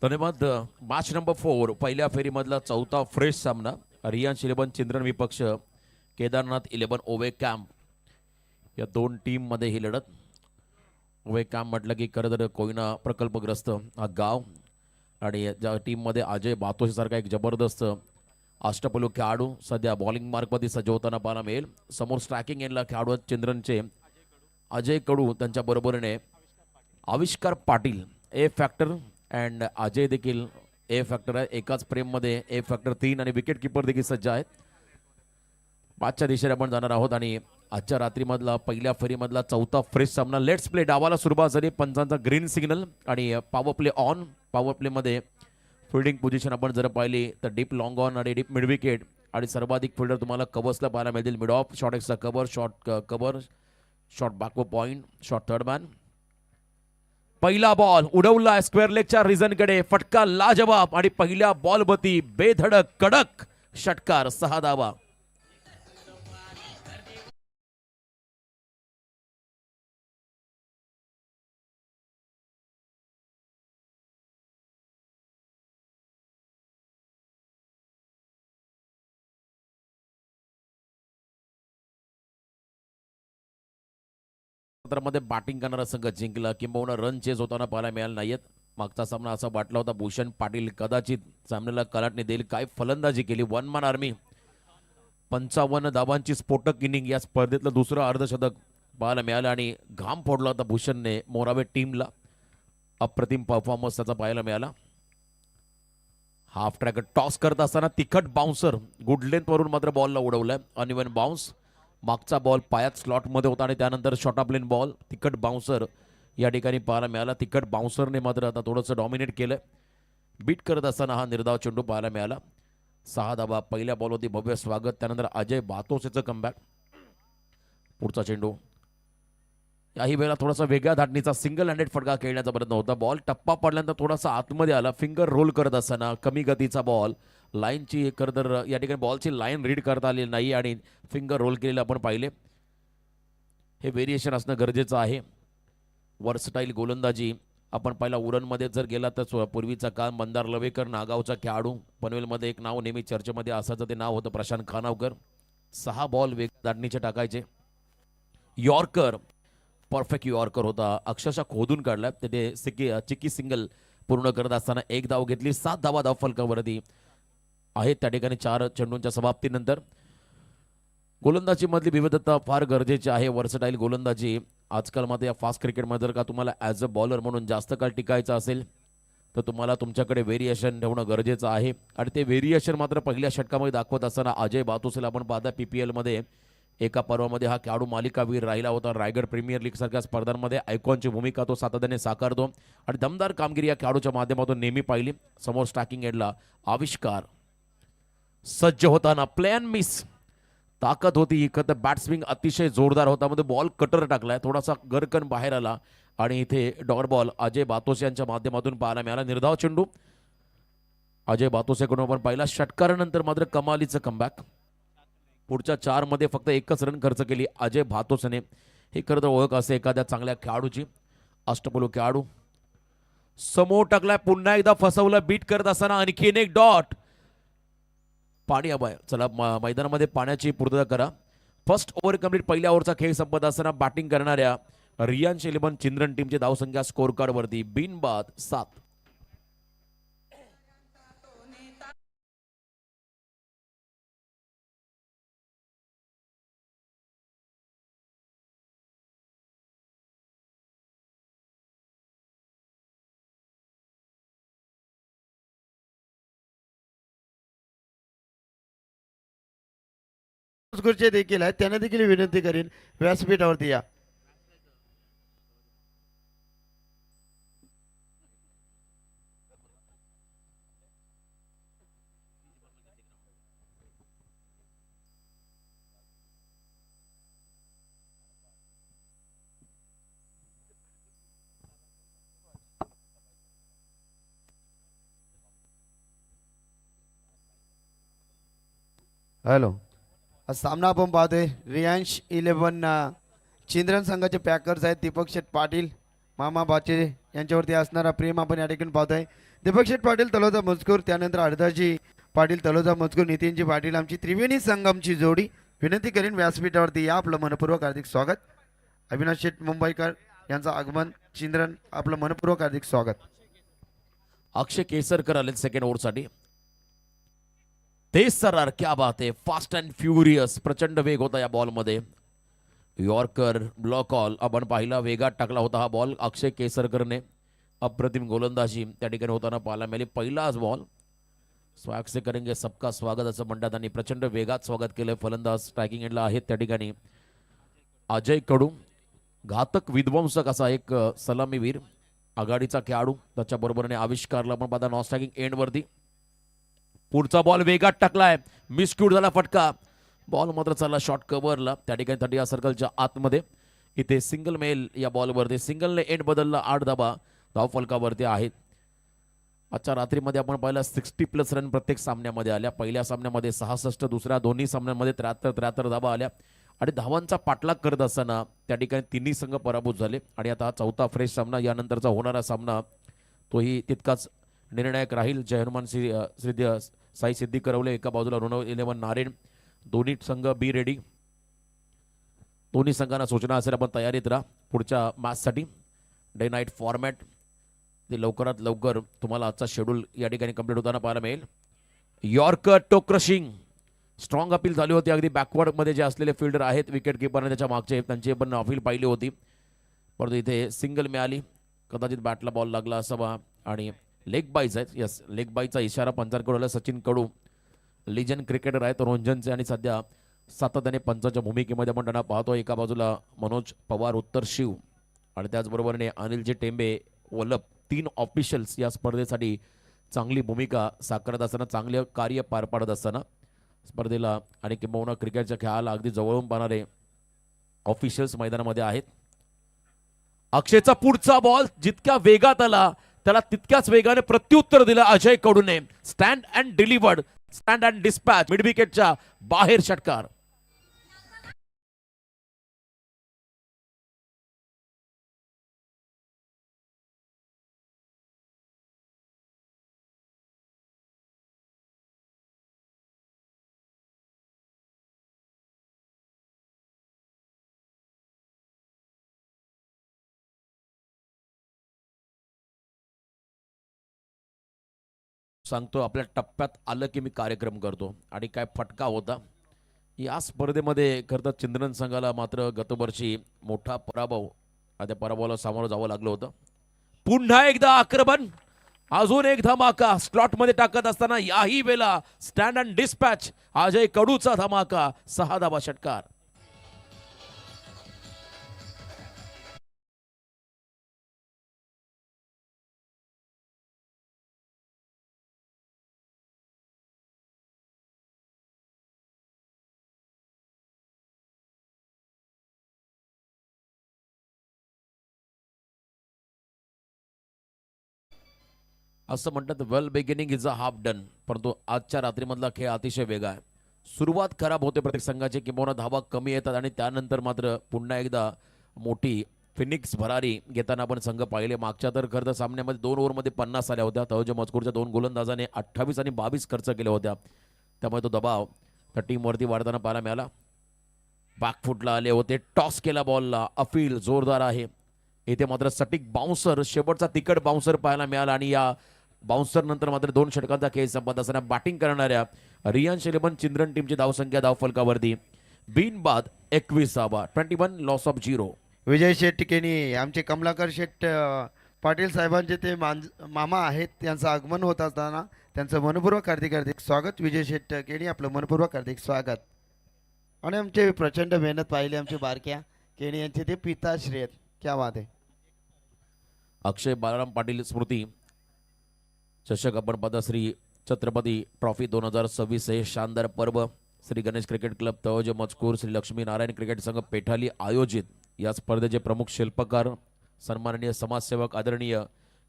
धन्यवाद. Match number 4 पहिल्या फेरीमधला चौथा फ्रेश सामना रियांश 11 चिंद्रन विपक्ष केदारनाथ 11 ओवे कॅम्प या दोन टीम मध्ये ही लढत. ओवे कॅम्प म्हटलं की खरं तर कोयना प्रकल्पग्रस्त हा गाव आणि ज्या टीम मध्ये अजय बातोशी सारखा एक जबरदस्त अष्टपैलू खेळाडू सध्या बॉलिंग मार्कमध्ये सज्ज होताना पाहायला मिळेल. समोर स्ट्रायकिंग एंडला खेळाडू आहेत चिंद्रनचे अजय कडू, त्यांच्या बरोबरीने आविष्कार पाटील ए फॅक्टर अँड अजय देखील ए फॅक्टर आहे. एकाच प्रेममध्ये ए फॅक्टर 3 आणि विकेट किपर देखील सज्ज आहेत. पाचच्या दिशेने आपण जाणार आहोत आणि आजच्या रात्रीमधला पहिल्या फेरीमधला चौथा फ्रेश सामना. लेट्स प्ले डावाला सुरुवात झाली. पंचांचा ग्रीन सिग्नल आणि पॉवर प्ले ऑन. पॉवर प्लेमध्ये फिल्डिंग पोझिशन आपण जर पाहिली तर डीप लॉंग ऑन आणि डीप मिड विकेट आणि सर्वाधिक फिल्डर तुम्हाला कव्हर्सला पाहायला मिळतील. मिड ऑफ, शॉर्ट एक्सचा cover, short cover, short backward point, short third man. पहिला बॉल उडवला स्क्वेअर लेगच्या रिझनकडे, फटका लाजवाब आणि पहिल्या बॉलवरती बेधडक कडक षटकार, 6 धावा. मध्ये बॅटिंग करणारा संघ जिंकला किंबहुना रन चेज होताना पाहायला मिळाले नाहीत. मागचा सामना असा वाटला होता भूषण पाटील कदाचित सामन्याला कलाटणी देईल. काय फलंदाजी केली. One man army. 55 धावांची स्फोटक इनिंग या स्पर्धेतलं दुसरं अर्धशतक पाहायला मिळालं आणि घाम फोडला होता भूषणने मोरावे टीमला. अप्रतिम परफॉर्मन्स त्याचा पाहायला मिळाला. हाफ ट्रॅक टॉस करत असताना तिखट बाउन्सर गुड लेंथ वरून मात्र बॉलला उडवलाय. Uneven bounce. मागचा बॉल पायात स्लॉटमध्ये होता आणि त्यानंतर शॉर्ट ऑफ लेन बॉल तिखट बाउन्सर या ठिकाणी पाहायला मिळाला. तिखट बाउन्सरने मात्र आता थोडंसं डॉमिनेट केलं. बीट करत असताना हा निर्धाव चेंडू पाहायला मिळाला. 6 धावा. पहिल्या बॉल होती भव्य स्वागत. त्यानंतर अजय बातोसेचं कमबॅक. पुढचा चेंडू याही वेळेला थोडासा वेगळ्या धाटणीचा सिंगल हँडेड फटका खेळण्याचा प्रयत्न होता. बॉल टप्पा पडल्यानंतर थोडासा आतमध्ये आला. फिंगर रोल करत असताना कमी गतीचा बॉल लाईनची खरं तर या ठिकाणी बॉलची लाईन रीड करता आली नाही आणि फिंगर रोल केलेलं आपण पाहिले. हे व्हेरिएशन असणं गरजेचं आहे. वर्सटाईल गोलंदाजी आपण पहिला उरणमध्ये जर गेला तर पूर्वीचा काळ मंदार लवेकर नागावचा खेळाडू. पनवेलमध्ये एक नाव नेहमी चर्चेमध्ये असायचं, ते नाव होतं प्रशांत खानावकर. 6 बॉल वेग दाटणीचे टाकायचे. यॉर्कर, परफेक्ट यॉर्कर होता. अक्षरशः खोदून काढला. ते चिकी सिंगल पूर्ण करत असताना 1 धाव घेतली. 7 धावा धाव फलकावरती आहेत त्या ठिकाणी 4 चेंडूंच्या समाप्तीनंतर. गोलंदाजी मधली विविधता फार गरजेची आहे. वर्सटाईल गोलंदाजी आजकाल मात्र या फास्ट क्रिकेटमध्ये जर का तुम्हाला ॲज अ बॉलर म्हणून जास्त काळ टिकायचं असेल तर तुम्हाला तुमच्याकडे व्हेरिएशन ठेवणं गरजेचं आहे आणि ते व्हेरिएशन मात्र पहिल्या षटकामध्ये दाखवत असताना अजय बातोसेला आपण पाहता PPL मध्ये एका पर्वामध्ये हा खेळाडू मालिकावीर राहिला होता. रायगड प्रीमियर लीग सारख्या स्पर्धांमध्ये आयकॉनची भूमिका तो सातत्याने साकारतो आणि दमदार कामगिरी या खेळाडूच्या माध्यमातून नेहमी पाहिली. समोर स्ट्रायकिंग एंडला आविष्कार सज्ज होताना प्लॅन मिस. ताकद होती इकडं. बॅट्सविंग अतिशय जोरदार होता. मध्ये बॉल कटर टाकलाय. थोडासा गरकन बाहेर आला आणि इथे डॉट बॉल अजय बातोसे यांच्या माध्यमातून पाहायला मिळाला. निर्धाव चेंडू अजय बातोसेकडून आपण पहिला षटकारानंतर मात्र कमालीचं कमबॅक. पुढच्या 4 मध्ये फक्त 1च रन खर्च केली अजय बातोसेने. हे खरं तर ओळख असे एखाद्या चांगल्या खेळाडूची. अष्टपैलू खेळाडू समोर टाकलाय. पुन्हा एकदा फसवलं. बीट करत असताना आणखीन एक डॉट. पाणी हवाय. चला मैदानामध्ये पाण्याची पूर्तता करा. First over complete. पहिल्या ओव्हरचा खेळ संपत असताना बॅटिंग करणाऱ्या रियांश 11 चिंद्रन टीमची धावसंख्या स्कोर कार्ड वरती बिनबाद 7. गुरुचे देखील आहेत, त्यांना देखील विनंती करीन व्यासपीठावरती या. हॅलो. सामना आपण पाहतोय रियांश 11 चिंद्रन संघाचे पॅकर्स आहेत दीपक शेठ पाटील मामा बाचे यांच्यावरती असणारा प्रेम आपण या ठिकाणी पाहतोय. दीपक शेठ पाटील तलोजा मजकूर, त्यानंतर अर्धाजी पाटील तलोजा मजकूर, नितीनजी पाटील आमची त्रिवेणी संगमची जोडी. विनंती करीन व्यासपीठावरती या, आपलं मनपूर्वक हार्दिक स्वागत. अविनाश शेठ मुंबईकर यांचं आगमन चिंद्रन, आपलं मनपूर्वक हार्दिक स्वागत. अक्षय केसरकर आले सेकंड ओव्हरसाठी. तेज सरार, क्या बात आहे, फास्ट अँड फ्युरियस, प्रचंड वेग होता या बॉलमध्ये. यॉर्कर ब्लॉक ऑल आपण पाहिला, वेगात टाकला होता हा बॉल अक्षय केसरकरने. अप्रतिम गोलंदाजी त्या ठिकाणी होताना पाहायला मिळाली. पहिलाच बॉल, स्वाग से करेंगे सबका स्वागत असं म्हणतात आणि प्रचंड वेगात स्वागत केलं. फलंदाज स्ट्रायकिंग एंडला आहेत त्या ठिकाणी अजय कडू, घातक विध्वंसक असा एक सलामीवीर, आघाडीचा खेळाडू. त्याच्या बरोबरीने आविष्कारला आपण पाहता नॉन स्ट्रायकिंग एंडवरती. पुढचा बॉल वेगात टाकलाय, मिसक्यूट झाला फटका. बॉल मात्र चालला शॉर्ट कव्हरला त्या ठिकाणी 30 या सर्कलच्या आतमध्ये. इथे सिंगल मेल या बॉलवरती, सिंगलने एंड बदलला. 8 धाबा धावफलकावरती आहेत. आजच्या रात्रीमध्ये आपण पाहिलं 60+ रन प्रत्येक सामन्यामध्ये आल्या. पहिल्या सामन्यामध्ये 66, दुसऱ्या दोन्ही सामन्यांमध्ये 73 धाबा आल्या. आणि धावांचा पाठलाग करत असताना त्या ठिकाणी तिन्ही संघ पराभूत झाले. आणि आता हा चौथा फ्रेश सामना, यानंतरचा होणारा सामना तोही तितकाच निर्णायक राहील. जय हनुमान साई सिद्धी करवले एका बाजूला, ऋणव 11 नारायण. दोन्ही संघ बी रेडी. दोन्ही संघांना सूचना असेल आपण तयारीत राहा पुढच्या मॅचसाठी. डे नाईट फॉर्मॅट ते लवकरात लवकर तुम्हाला आजचा शेड्यूल या ठिकाणी कंप्लीट होताना पाहायला मिळेल. यॉर्कर टो क्रशिंग, स्ट्रॉंग अपील झाली होती. अगदी बॅकवर्डमध्ये जे असलेले फिल्डर आहेत विकेट किपरने त्याच्या मागचे, त्यांची पण अपील पाहिली होती. परंतु इथे सिंगल मिळाली. कदाचित बॅटला बॉल लागला असावा आणि लेग बाईज आहेत. यस, लेग बाईचा इशारा पंचांकडून आला. सचिन कडू लिजन क्रिकेटर आहेत रोंजनचे आणि सध्या सातत्याने पंचांच्या भूमिकेमध्ये आपण त्यांना पाहतो. एका बाजूला मनोज पवार, उत्तर शिव आणि त्याचबरोबरीने अनिलजी टेंबे, वल्लभ, 3 ऑफिशियल्स या स्पर्धेसाठी चांगली भूमिका साकारत असताना, चांगले कार्य पार पाडत असताना स्पर्धेला आणि किंबहुना क्रिकेटच्या खेळाला अगदी जवळून पाहणारे ऑफिशियल्स मैदानामध्ये आहेत. अक्षयचा पुढचा बॉल जितक्या वेगात आला त्याला तितक्याच वेगाने प्रत्युत्तर दिलं अजय कडूने. Stand and delivered, stand and dispatch, mid विकेटच्या बाहेर षटकार. सांगतो आपल्या टप्प्यात आलं की मी कार्यक्रम करतो. आणि काय फटका होता या स्पर्धेमध्ये. खरं तर चिंद्रन संघाला मात्र गतवर्षी मोठा पराभव, त्या पराभवाला सामोरं जावं लागलं होतं. पुन्हा एकदा आक्रमण, अजून एक धमाका स्लॉटमध्ये टाकत असताना याही वेळेला स्टँड अँड डिस्पॅच, अजय कडूचा धमाका, 6 धाबा षटकार. असं म्हणतात well beginning is a half done. परंतु आजच्या रात्रीमधला खेळ अतिशय वेगळा आहे. सुरुवात खराब होते प्रत्येक संघाची, किंवा धावा कमी येतात आणि त्यानंतर मात्र पुन्हा एकदा मोठी फिनिक्स भरारी घेताना आपण संघ पाहिले. मागच्या तर खरं तर सामन्यामध्ये 2 ओव्हरमध्ये 50 आल्या होत्या. तळोजा मजकूरच्या 2 गोलंदाजाने 28 आणि 22 खर्च केल्या होत्या. त्यामुळे तो दबाव त्या टीमवरती वाढताना पाहायला मिळाला. बॅकफुटला आले होते, टॉस केला बॉलला, अपील जोरदार आहे. इथे मात्र सटीक बाउन्सर, शेवटचा तिकट बाउन्सर पाहायला मिळाला. आणि या बाउन्सर नंतर मात्र 2 षटकांचा खेळ संपत असताना बॅटिंग करणाऱ्या रियांश 11 चिंद्रन टीमची धावसंख्या धावफलकावरती बिनबाद 21 धावा, 21 लॉस ऑफ 0. विजय शेठ केनी आमचे कमलाकर शेठ पाटील साहेबांचे ते मामा आहेत, त्यांचं आगमन होत असताना त्यांचं मनपूर्वक हार्दिक स्वागत. विजय शेठ केनी आपलं मनपूर्वक हार्दिक स्वागत. आणि आमचे प्रचंड मेहनत पाहिली आमचे बारक्या केनी यांचे ते पिताश्री आहेत. क्या बात आहे. अक्षय बाळाराम पाटील स्मृती चषक आपण पाहता श्री छत्रपती ट्रॉफी 2026 हे शानदार पर्व श्री गणेश क्रिकेट क्लब तळोजा मजकूर, श्री लक्ष्मी नारायण क्रिकेट संघ पेठाली आयोजित या स्पर्धेचे प्रमुख शिल्पकार सन्माननीय समाजसेवक आदरणीय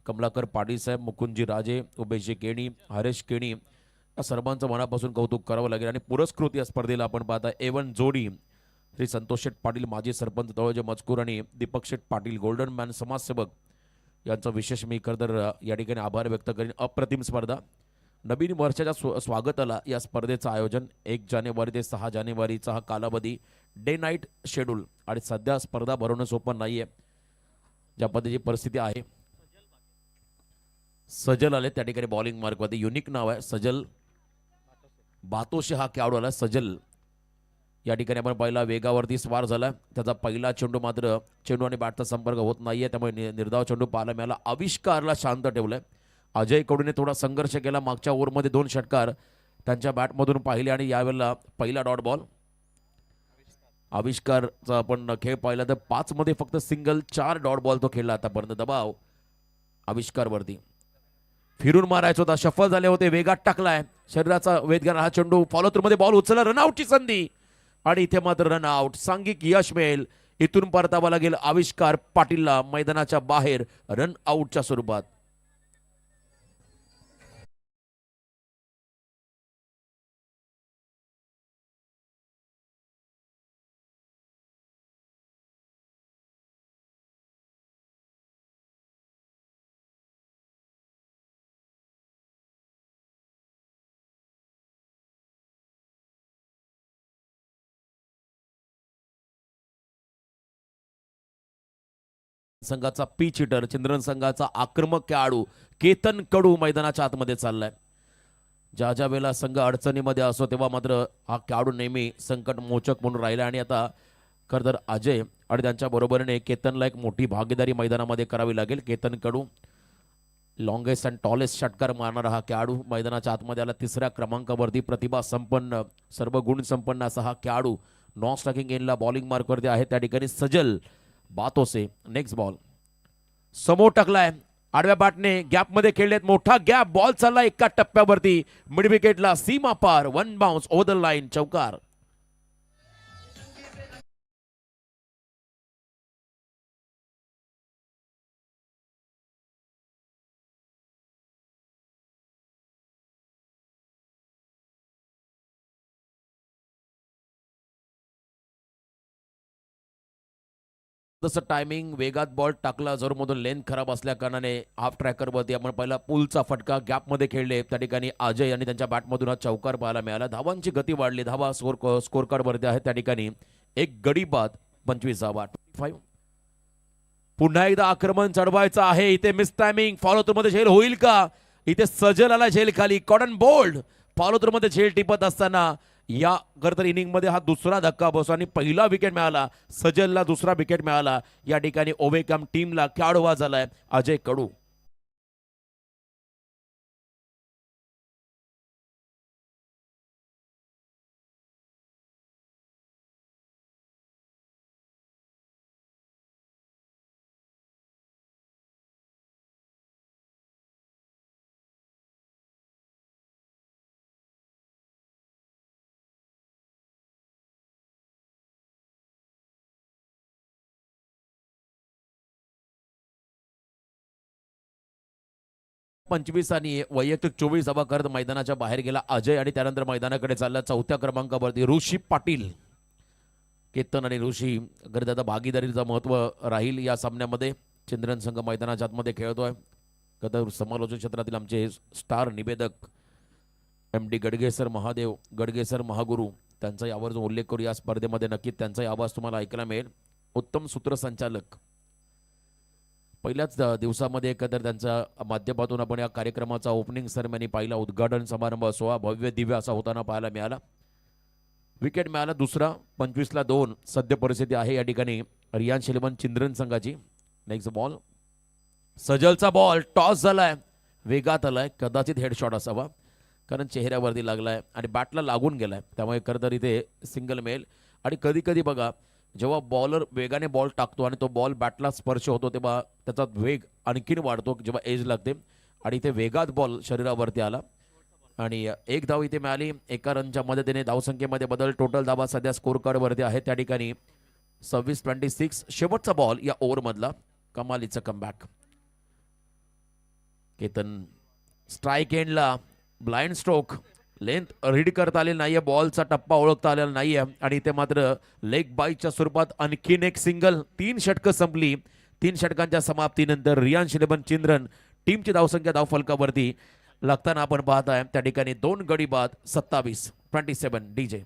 कमलाकर पाटील साहेब, मुकुंदजी राजे, उमेशजी केणी, हरेश केणी या सर्वांचं मनापासून कौतुक करावं लागेल. आणि पुरस्कृत या स्पर्धेला आपण पाहता A1 जोडी श्री संतोष शेठ पाटील माजी सरपंच तळोजा मजकूर आणि दीपक शेठ पाटील गोल्डन मॅन समाजसेवक यांचं विशेष मी खरं तर या ठिकाणी आभार व्यक्त करेन. अप्रतिम स्पर्धा. नवीन वर्षाच्या स्वागताला या स्पर्धेचं आयोजन 1 जानेवारी ते 6 जानेवारीचा हा कालावधी, डे नाईट शेड्यूल. आणि सध्या स्पर्धा भरवणं सोपं नाहीये ज्या पद्धतीची परिस्थिती आहे. सजल आले त्या ठिकाणी बॉलिंग मार्कवरती. युनिक नाव आहे सजल बातोशे हा खेळाडू आला. सजल या ठिकाणी आपण पहिला वेगावरती स्वार झाला. त्याचा पहिला चेंडू मात्र चेंडू आणि बॅटचा संपर्क होत नाहीये, त्यामुळे निर्धाव चेंडू पाहायला मिळाला. आविष्कारला शांत ठेवलंय. अजय कडूने थोडा संघर्ष केला. मागच्या ओव्हरमध्ये 2 षटकार त्यांच्या बॅटमधून पाहिले आणि यावेळेला पहिला डॉट बॉल. आविष्कारचा आपण खेळ पाहिला तर 5 मध्ये फक्त सिंगल, 4 डॉट बॉल तो खेळला आतापर्यंत. दबाव आविष्कारवरती. फिरून मारायचा होता, सफल झाले होते, वेगात टाकलाय. शरीराचा वेध घेणारा हा चेंडू फॉलो थ्रू मध्ये बॉल उचलला. रनआउटची संधी आणि इथे मात्र रनआउट. सांघिक यश मिळेल. इथून परतावा लागेल आविष्कार पाटीलला मैदानाच्या बाहेर रनआउटच्या स्वरूपात. संघाचा पिच हिटर, चिंद्रन संघाचा आक्रमक खेळाडू केतन कडू मैदानाच्या आतमध्ये चाललाय. ज्या ज्या वेळेला संघ अडचणीमध्ये असो तेव्हा मात्र हा खेळाडू नेहमी संकट मोचक म्हणून राहिला. आणि आता खरं तर अजय आणि त्यांच्या बरोबरीने केतनला एक मोठी भागीदारी मैदानामध्ये करावी लागेल. केतन कडू लॉंगेस्ट अँड टॉलेस्ट षटकार मारणारा हा खेळाडू मैदानाच्या आतमध्ये आला. 3ऱ्या क्रमांकावरती प्रतिभा संपन्न, सर्व गुण संपन्न असा हा खेळाडू नॉन स्ट्रायकिंग एंडला बॉलिंग मार्कवरती आहे. त्या ठिकाणी सजल बातोसे. नेक्स्ट बॉल समोर टाकलाय. आडव्या बॅटने गॅपमध्ये खेळलेत. मोठा गॅप. बॉल चालला एका टप्प्यावरती मिड विकेटला, सीमा पार. 1 बाउन्स ओव्हर द लाईन. चौकार. तसं टायमिंग, वेगात बॉल टाकला. जरूरमधून लेंथ खराब असल्या कारणाने हाफ ट्रॅकरवरती आपण पहिला पुलचा फटका गॅपमध्ये खेळले. त्या ठिकाणी अजय आणि त्यांच्या बॅटमधून हा चौकार पाहायला मिळाला. धावांची गती वाढली. धावा स्कोर कार्डवरती आहे. त्या ठिकाणी एक गडी बाद. 25 धावा. 25. पुन्हा एकदा आक्रमण चढवायचं आहे. इथे मिस टायमिंग. फॉलो थ्रू मध्ये झेल होईल का? इथे सजल आला झेल खाली. Cotton bold. फॉलो थ्रू मध्ये झेल टिपत असताना या खरं तर इनिंग मध्ये हा दुसरा धक्का बसतो आणि पहिला विकेट मिळाला. सजलला दुसरा विकेट मिळाला. या ठिकाणी ओव्हरकम टीमला खेळाडू झालाय अजय कडू. पंचवीस आणि वैयक्तिक 24 धावा करत मैदानाच्या बाहेर गेला अजय आणि त्यानंतर मैदानाकडे चालला 4थ्या क्रमांकावरती ऋषी पाटील. केतन आणि ऋषी गरज आता भागीदारीचं महत्व राहील या सामन्यामध्ये. चंद्रन संघ मैदानाच्या आतमध्ये खेळतोय. कदा समालोचन क्षेत्रातील आमचे स्टार निवेदक MD गडगेसर महादेव, गडगेसर महागुरु, त्यांचाही आवर्जून उल्लेख करू. या स्पर्धेमध्ये नक्कीच त्यांचाही आवाज तुम्हाला ऐकायला मिळेल. उत्तम सूत्रसंचालक. पहिल्याच दिवसामध्ये एकतर त्यांच्या माध्यमातून आपण या कार्यक्रमाचा ओपनिंग सेरेमनी पाहिला. उद्घाटन समारंभ सोहळा भव्य दिव्य असा होताना पाहायला मिळाला. विकेट मिळाला दुसरा. 25ला 2 सद्य परिस्थिती आहे या ठिकाणी रियान्स 11 चिंद्रन संघाची. Next ball. सजलचा बॉल टॉस झालाय. वेगात आलाय. कदाचित हेडशॉट असावा कारण चेहऱ्यावरती लागलाय आणि बॅटला लागून गेलाय. त्यामुळे खरं तर इथे सिंगल मिळेल. आणि कधी कधी बघा जेव्हा बॉलर वेगाने बॉल टाकतो आणि तो बॉल बॅटला स्पर्श होतो तेव्हा त्याचा वेग आणखीन वाढतो जेव्हा एज लागते. आणि इथे वेगात बॉल शरीरावरती आला आणि 1 धाव इथे मिळाली. एका रनच्या मदतीने धावसंख्येमध्ये बदल. टोटल धावा सध्या स्कोर कार्डवरती आहे. त्या ठिकाणी 26-26. शेवटचा बॉल या ओव्हरमधला. कमालीचं कमबॅक. केतन स्ट्राईक एंडला ब्लाइंड स्ट्रोक. लेंथ रीड करता आलेली नाहीये, बॉलचा टप्पा ओळखता आलेला नाहीये आणि इथे मात्र लेग बाईच्या स्वरूपात आणखीन एक सिंगल. 3 षटकं संपली. 3 षटकांच्या समाप्तीनंतर रियान 11 चिंद्रन टीमची धावसंख्या धावफलकावरती लागताना आपण पाहताय. त्या ठिकाणी 2 गडी बाद 27 डीजे.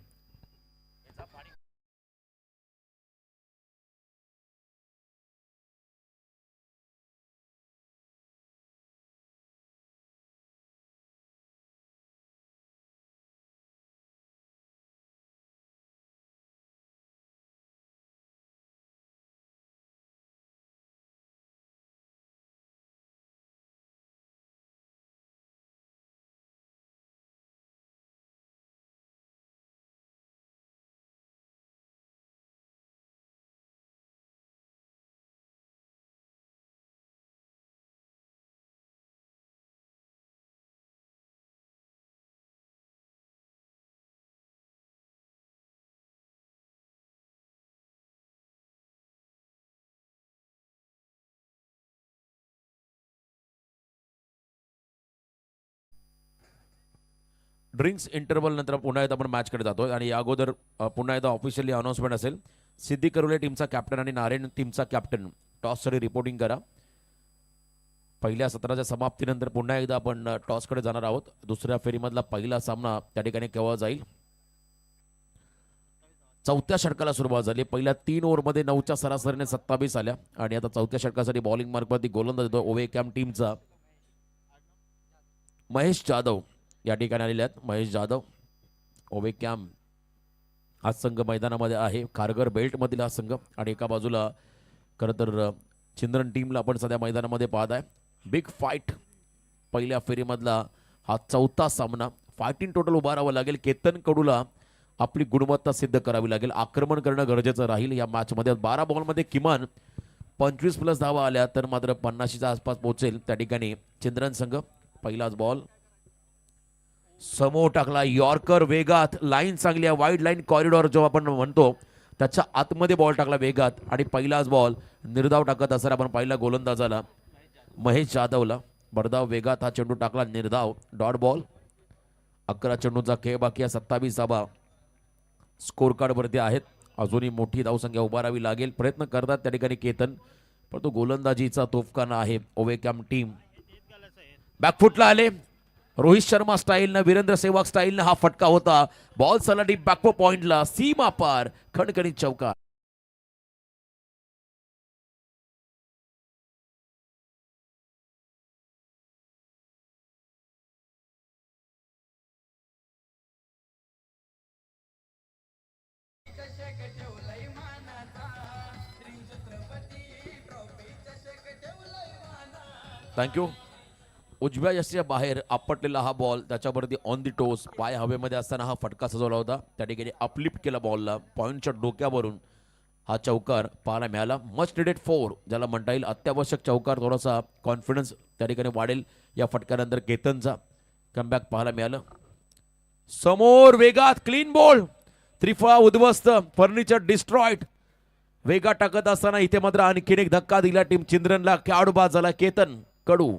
ड्रिंक्स इंटरव्हल नंतर पुन्हा एकदा आपण मॅचकडे जातोय आणि या अगोदर पुन्हा एकदा ऑफिशियली अनाउन्समेंट असेल. सिद्धी करुले टीमचा कॅप्टन आणि नारायण टीमचा कॅप्टन टॉससाठी रिपोर्टिंग करा. पहिल्या सत्राच्या समाप्तीनंतर पुन्हा एकदा आपण टॉसकडे जाणार आहोत. दुसऱ्या फेरीमधला पहिला सामना त्या ठिकाणी केव्हा जाईल. चौथ्या षटकाला सुरुवात झाली. पहिल्या 3 ओव्हरमध्ये 9च्या सरासरीने 27 आल्या आणि आता चौथ्या षटकासाठी बॉलिंग मार्कवरती गोलंदाज देतो ओवे कॅम्प टीमचा महेश जाधव या ठिकाणी आलेले आहेत. महेश जाधव ओवे कॅम्प हा संघ मैदानामध्ये आहे. खारघर बेल्टमधील हा संघ आणि एका बाजूला खरं तर चिंद्रन टीमला आपण सध्या मैदानामध्ये पाहत आहे. बिग फाईट पहिल्या फेरीमधला हा चौथा सामना. फाईट टोटल उभा राहावं लागेल. केतन कडूला आपली गुणवत्ता सिद्ध करावी लागेल. आक्रमण करणं गरजेचं राहील या मॅचमध्ये. 12 बॉलमध्ये किमान 25+ धावा आल्या तर मात्र 50च्या आसपास पोहोचेल त्या ठिकाणी चिंद्रन संघ. पहिलाच बॉल समोर टाकला. यॉर्कर वेगात. लाईन चांगली आहे. वाईड लाईन कॉरिडॉर जो आपण म्हणतो त्याच्या आतमध्ये बॉल टाकला वेगात आणि पहिलाच बॉल निर्धाव टाकत असताना आपण पहिला गोलंदाजाला महेश जाधवला भरधाव वेगात हा चेंडू टाकला. निर्धाव डॉट बॉल. 11 चेंडूचा खेळ बाकी आहे. 27 धावा स्कोर कार्ड वरती आहेत. अजूनही मोठी धावसंख्या उभारावी लागेल. प्रयत्न करतात त्या ठिकाणी केतन, परंतु गोलंदाजीचा तोफखाना आहे ओवे कॅम्प टीम. बॅकफुटला आले. रोहित शर्मा स्टाईलनं, वीरेंद्र सेहवाग स्टाईलनं हा फटका होता. बॉल सलाडी बॅकफो पॉइंटला सीमा पार खणखणीत चौकार. थँक्यू. उजव्या यष्टीच्या बाहेर आपटलेला हा बॉल, त्याच्यावरती ऑन दी टोस पाय हवेमध्ये असताना हा फटका सजवला होता. त्या ठिकाणी अपलिफ्ट केला बॉलला. पॉईंटच्या डोक्यावरून हा चौकार पाहायला मिळाला. मच निडेड 4 ज्याला म्हणता येईल. अत्यावश्यक चौकार. थोडासा कॉन्फिडन्स त्या ठिकाणी वाढेल या फटक्यानंतर. केतनचा कमबॅक पाहायला मिळालं. समोर वेगात क्लीन बॉल. त्रिफळा उद्ध्वस्त. Furniture destroyed. वेगात टाकत असताना इथे मात्र आणखीन एक धक्का दिला टीम चिंद्रनला. खेळाडू बाद झाला केतन कडू.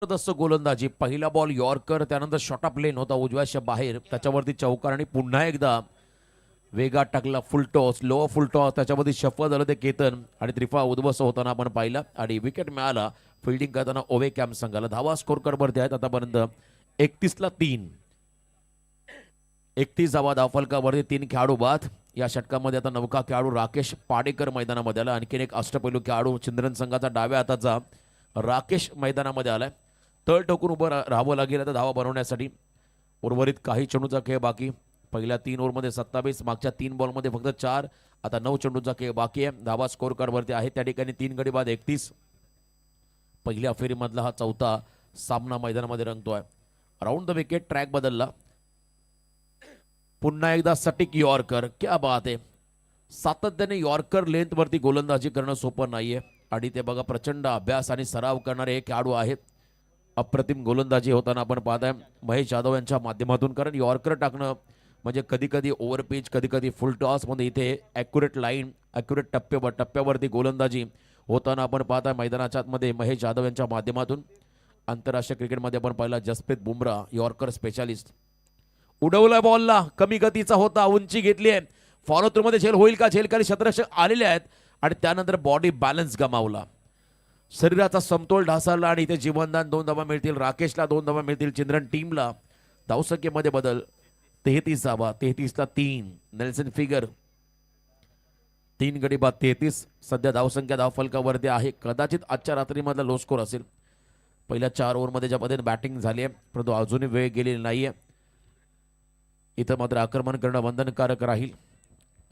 जबरदस्त गोलंदाजी. पहिला बॉल यॉर्कर, त्यानंतर शॉट ऑफ लेन होता उजव्याच्या बाहेर, त्याच्यावरती चौकार आणि पुन्हा एकदा वेगात टाकला फुल टॉस. लो फुल टॉस त्याच्यामध्ये शफल झालं ते केतन आणि त्रिफळा उद्ध्वस्त होताना आपण पाहिला आणि विकेट मिळाला. फिल्डिंग करताना ओवे कॅम्प संघाला. धावा स्कोर कार्डवरती आहेत आतापर्यंत 31ला 3. 31 धावा धावफलकावरती. 3 खेळाडू बाद. या षटकामध्ये आता नवका खेळाडू राकेश पाडेकर मैदानामध्ये आला. आणखीन एक अष्टपैलू खेळाडू चिंद्रन संघाचा डाव्या हाताचा राकेश मैदानामध्ये आलाय. तळ ठोकून उभं राहावं लागेल आता धावा बनवण्यासाठी. उर्वरित काही चेंडूचा खेळ बाकी. पहिल्या 3 ओव्हरमध्ये 27, मागच्या 3 बॉलमध्ये फक्त 4. आता 9 चेंडूचा खेळ बाकी आहे. धावा स्कोर कार्डवरती आहे. त्या ठिकाणी 3 गडी बाद 31. पहिल्या फेरीमधला हा चौथा सामना मैदानामध्ये रंगतोय. राऊंड द विकेट ट्रॅक बदलला. पुन्हा एकदा सटिक यॉर्कर. क्या बात आहे. सातत्याने यॉर्कर लेंथवरती गोलंदाजी करणं सोपं नाहीये आणि ते बघा प्रचंड अभ्यास आणि सराव करणारे एक खेळाडू आहेत. अप्रतिम गोलंदाजी होताना आपण पाहताय महेश जाधव यांच्या माध्यमातून, कारण यॉर्कर टाकणं म्हणजे कधी कधी ओव्हर पिच, कधी कधी फुल टॉस मध्ये इथे ॲक्युरेट लाईन, ॲक्युरेट टप्प्यावरती गोलंदाजी होताना आपण पाहताय मैदानाच्या आतमध्ये महेश जाधव यांच्या माध्यमातून. आंतरराष्ट्रीय क्रिकेटमध्ये आपण पाहिला जसप्रीत बुमराह यॉर्कर स्पेशालिस्ट. उडवला बॉलला, कमी गतीचा होता, उंची घेतली आहे, फॉलो थ्रू मध्ये झेल होईल का, झेलकारी क्षेत्ररक्षक आलेले आहेत आणि त्यानंतर बॉडी बॅलन्स गमावला, शरीराचा समतोल ढासळला आणि इथे जीवनदान 2 धावा मिळतील, राकेशला 2 धावा मिळतील, चिंद्रन टीमला. धावसंख्येमध्ये बदल 33 धावा, 33 ला 3. नेल्सन फिगर 3 गडी बाद 33. सध्या धावसंख्या धावफलकावरती आहे. कदाचित आजच्या रात्रीमधला लो स्कोर असेल. पहिल्या 4 ओव्हरमध्ये ज्या पद्धतीने बॅटिंग झाली आहे परंतु अजूनही वेळ गेलेली नाहीये. इथं मात्र आक्रमण करणं बंधनकारक राहील.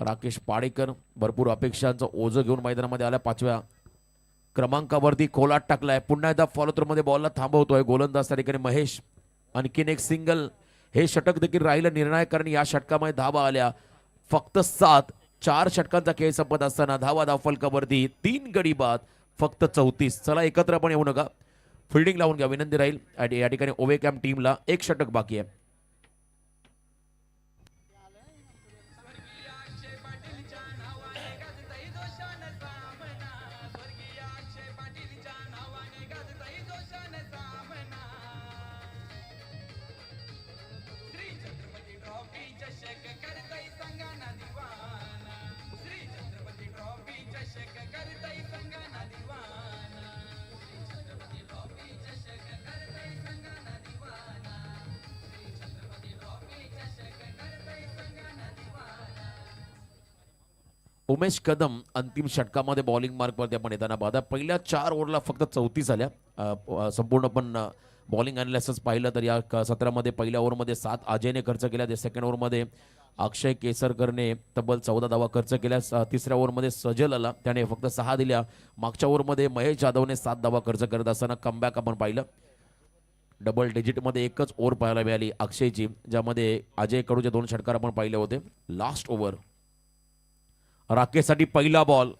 राकेश पाडेकर भरपूर अपेक्षांचं ओझं घेऊन मैदानामध्ये आल्या. 5व्या क्रमांकावरती खोलात टाकलाय. पुन्हा एकदा फॉलो थ्रू मध्ये बॉलला थांबवतोय गोलंदाज त्या ठिकाणी महेश. आणखीन एक सिंगल, हे षटक देखील राहिलं निर्णायक, कारण या षटकामध्ये धावा आल्या फक्त 7. 4 षटकांचा खेळ संपत असताना धावा धावफलकावरती 3 गडी बाद फक्त 34. चला एकत्र पण येऊ नका, फिल्डिंग लावून घ्या विनंती राहील. आणि या ठिकाणी ओवे कॅम्प टीमला 1 षटक बाकी आहे. उमेश कदम अंतिम षटकामध्ये बॉलिंग मार्कवरती आपण येताना पाहता. पहिल्या 4 ओव्हरला फक्त 34 झाल्या. संपूर्ण पण बॉलिंग अनालिसिस पाहिलं तर या सत्रामध्ये पहिल्या ओव्हरमध्ये 7 अजयने खर्च केल्या. ते सेकंड ओव्हरमध्ये अक्षय केसरकरने तब्बल 14 धावा खर्च केल्या. तिसऱ्या ओव्हरमध्ये सजल आला, त्याने फक्त 6 दिल्या. मागच्या ओव्हरमध्ये महेश जाधवने 7 धावा खर्च करत असताना कमबॅक आपण पाहिलं. डबल डिजिटमध्ये एकच ओव्हर पाहायला मिळाली अक्षयची, ज्यामध्ये अजय कडूचे 2 षटकार आपण पाहिले होते. लास्ट ओव्हर राकेशसाठी पहिला बॉल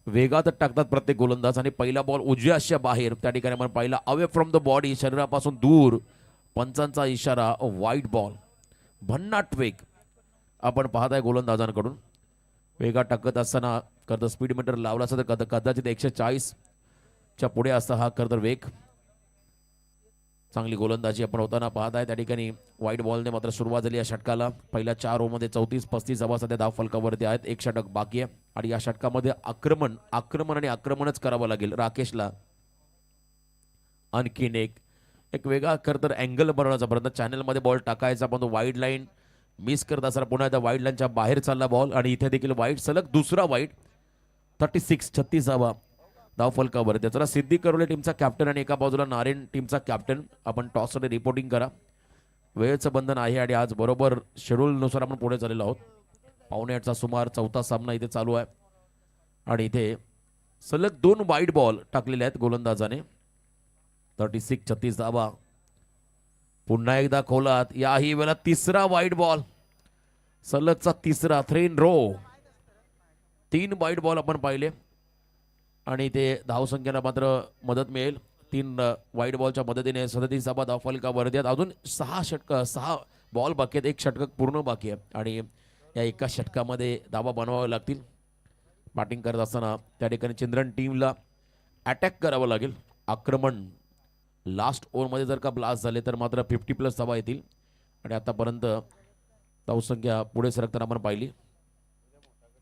वेगात टाकतात प्रत्येक गोलंदाज आणि पहिला बॉल उजव्या अशा बाहेर त्या ठिकाणी आपण पाहिला अवे फ्रॉम द बॉडी, शरीरापासून दूर. पंचांचा इशारा वाईट बॉल. भन्नाट वेग आपण पाहताय गोलंदाजांकडून. वेगात टाकत असताना खरं स्पीड मीटर लावला असता तर कदाचित 140 च्या पुढे असता हा खरं वेग. चांगली गोलंदाजी आपण होताना पाहताय. त्या ठिकाणी वाईट बॉलने मात्र सुरुवात झाली या षटकाला. पहिल्या 4 ओव्हरमध्ये 34-35 धावा सध्या धाव फलकावरती आहेत. 1 षटक बाकी आहे आणि या षटकामध्ये आक्रमण आणि आक्रमणच करावं लागेल राकेशला. आणखीन एक वेगळा खरं तर अँगल बनवण्याचा प्रयत्न, चॅनलमध्ये बॉल टाकायचा पण तो वाईड लाईन मिस करत असताना पुन्हा एकदा वाईड लाईनच्या बाहेर चालला बॉल आणि इथे देखील वाईट, सलग दुसरा वाईट. 36 धावा धावफलकावर. त्याचा सिद्धी करवले टीमचा कॅप्टन आणि एका बाजूला नारायण टीमचा कॅप्टन. आपण टॉसमध्ये रिपोर्टिंग करा. वेळेचं बंधन आहे आणि आज बरोबर शेड्यूलनुसार आपण पुढे चाललेलो आहोत. 7:15चा सुमार 4था सामना इथे चालू आहे आणि इथे सलग 2 वाईड बॉल टाकलेले आहेत गोलंदाजाने. 36 धावा. पुन्हा एकदा खोलात, याही वेळेला 3रा वाईड बॉल, सलगचा 3रा 3 इन रो. 3 वाईड बॉल आपण पाहिले आणि ते धावसंख्येला मात्र मदत मिळेल. 3 वाईड बॉलच्या मदतीने 37 धावा धावफलकावरती आहेत. अजून 6 बॉल बाकी आहेत. 1 षटक पूर्ण बाकी आहे आणि या एका षटकामध्ये धावा बनवाव्या लागतील. बॅटिंग करत असताना त्या ठिकाणी चिंद्रन टीमला अटॅक करावं लागेल. आक्रमण लास्ट ओव्हरमध्ये जर का ब्लास्ट झाले तर मात्र 50+ धावा येतील आणि आतापर्यंत धावसंख्या पुढे सरकताना आपण पाहिली.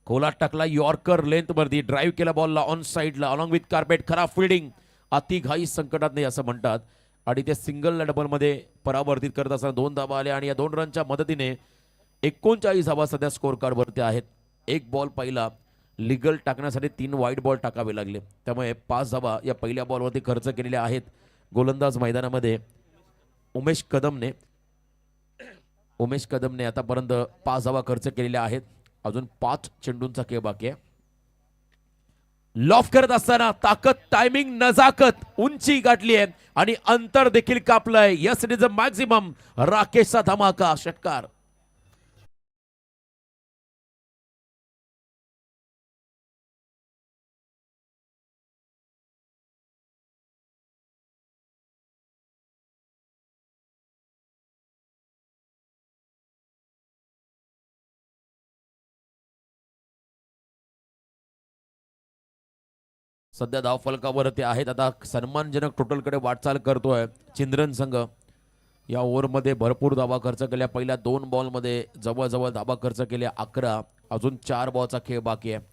खोलात टाकला यॉर्कर लेंथवरती, ड्राईव्ह केला बॉलला ऑन साईडला अलॉंग विथ कार्पेट. खराब फिल्डिंग, अति घाई संकटात नाही असं म्हणतात आणि ते सिंगल डबलमध्ये परावर्तित करत असताना 2 धावा आल्या आणि या 2 रनच्या मदतीने 39 धावा सध्या स्कोर कार्डवरती आहेत. 1 बॉल पहिला लिगल टाकण्यासाठी 3 वाईट बॉल टाकावे लागले, त्यामुळे 5 धावा या पहिल्या बॉलवरती खर्च केलेल्या आहेत. गोलंदाज मैदानामध्ये उमेश कदमने आतापर्यंत 5 धावा खर्च केलेल्या आहेत. अजून 5 चेंडूंचा खेळ बाकी आहे. लॉफ करत असताना ताकद, टायमिंग, नजाकत, उंची गाठली आहे आणि अंतर देखील कापलंय. Yes, it is a maximum. राकेशचा धमाका षटकार. सध्या धावफलकावर ते आहेत. आता सन्मानजनक टोटलकडे वाटचाल करतोय चिंद्रन संघ. या ओव्हरमध्ये भरपूर धावा खर्च केल्या. पहिल्या 2 बॉलमध्ये जवळजवळ धावा खर्च केल्या 11. अजून 4 बॉलचा खेळ बाकी आहे.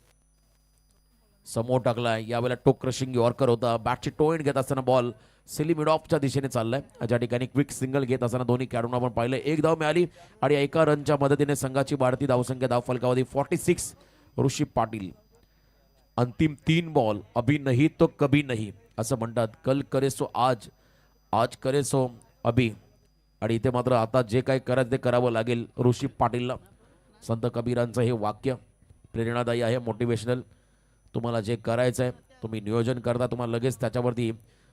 समोर टाकलाय यावेळेला टोक क्रशिंग यॉर्कर होता. बॅटची टो एंड घेत असताना बॉल सिली मिड ऑफच्या दिशेने चाललाय. ज्या ठिकाणी क्विक सिंगल घेत असताना दोन्ही खेळाडूंना आपण पाहिलं. 1 धाव मिळाली आणि एका रनच्या मदतीने संघाची वाढती धावसंख्या धावफलकावधी 46. ऋषी पाटील अंतिम 3 बॉल अभी नहीं तो कभी नहीं असं म्हणतात. कल करे सो आज, आज करे सो अभी. आणि इथे मात्र आता जे काही करायचं ते करावं लागेल ऋषी पाटीलला. संत कबीरांचं हे वाक्य प्रेरणादायी आहे, मोटिवेशनल. तुम्हाला जे करायचं आहे तुम्ही नियोजन करता, तुम्हाला लगेच त्याच्यावरती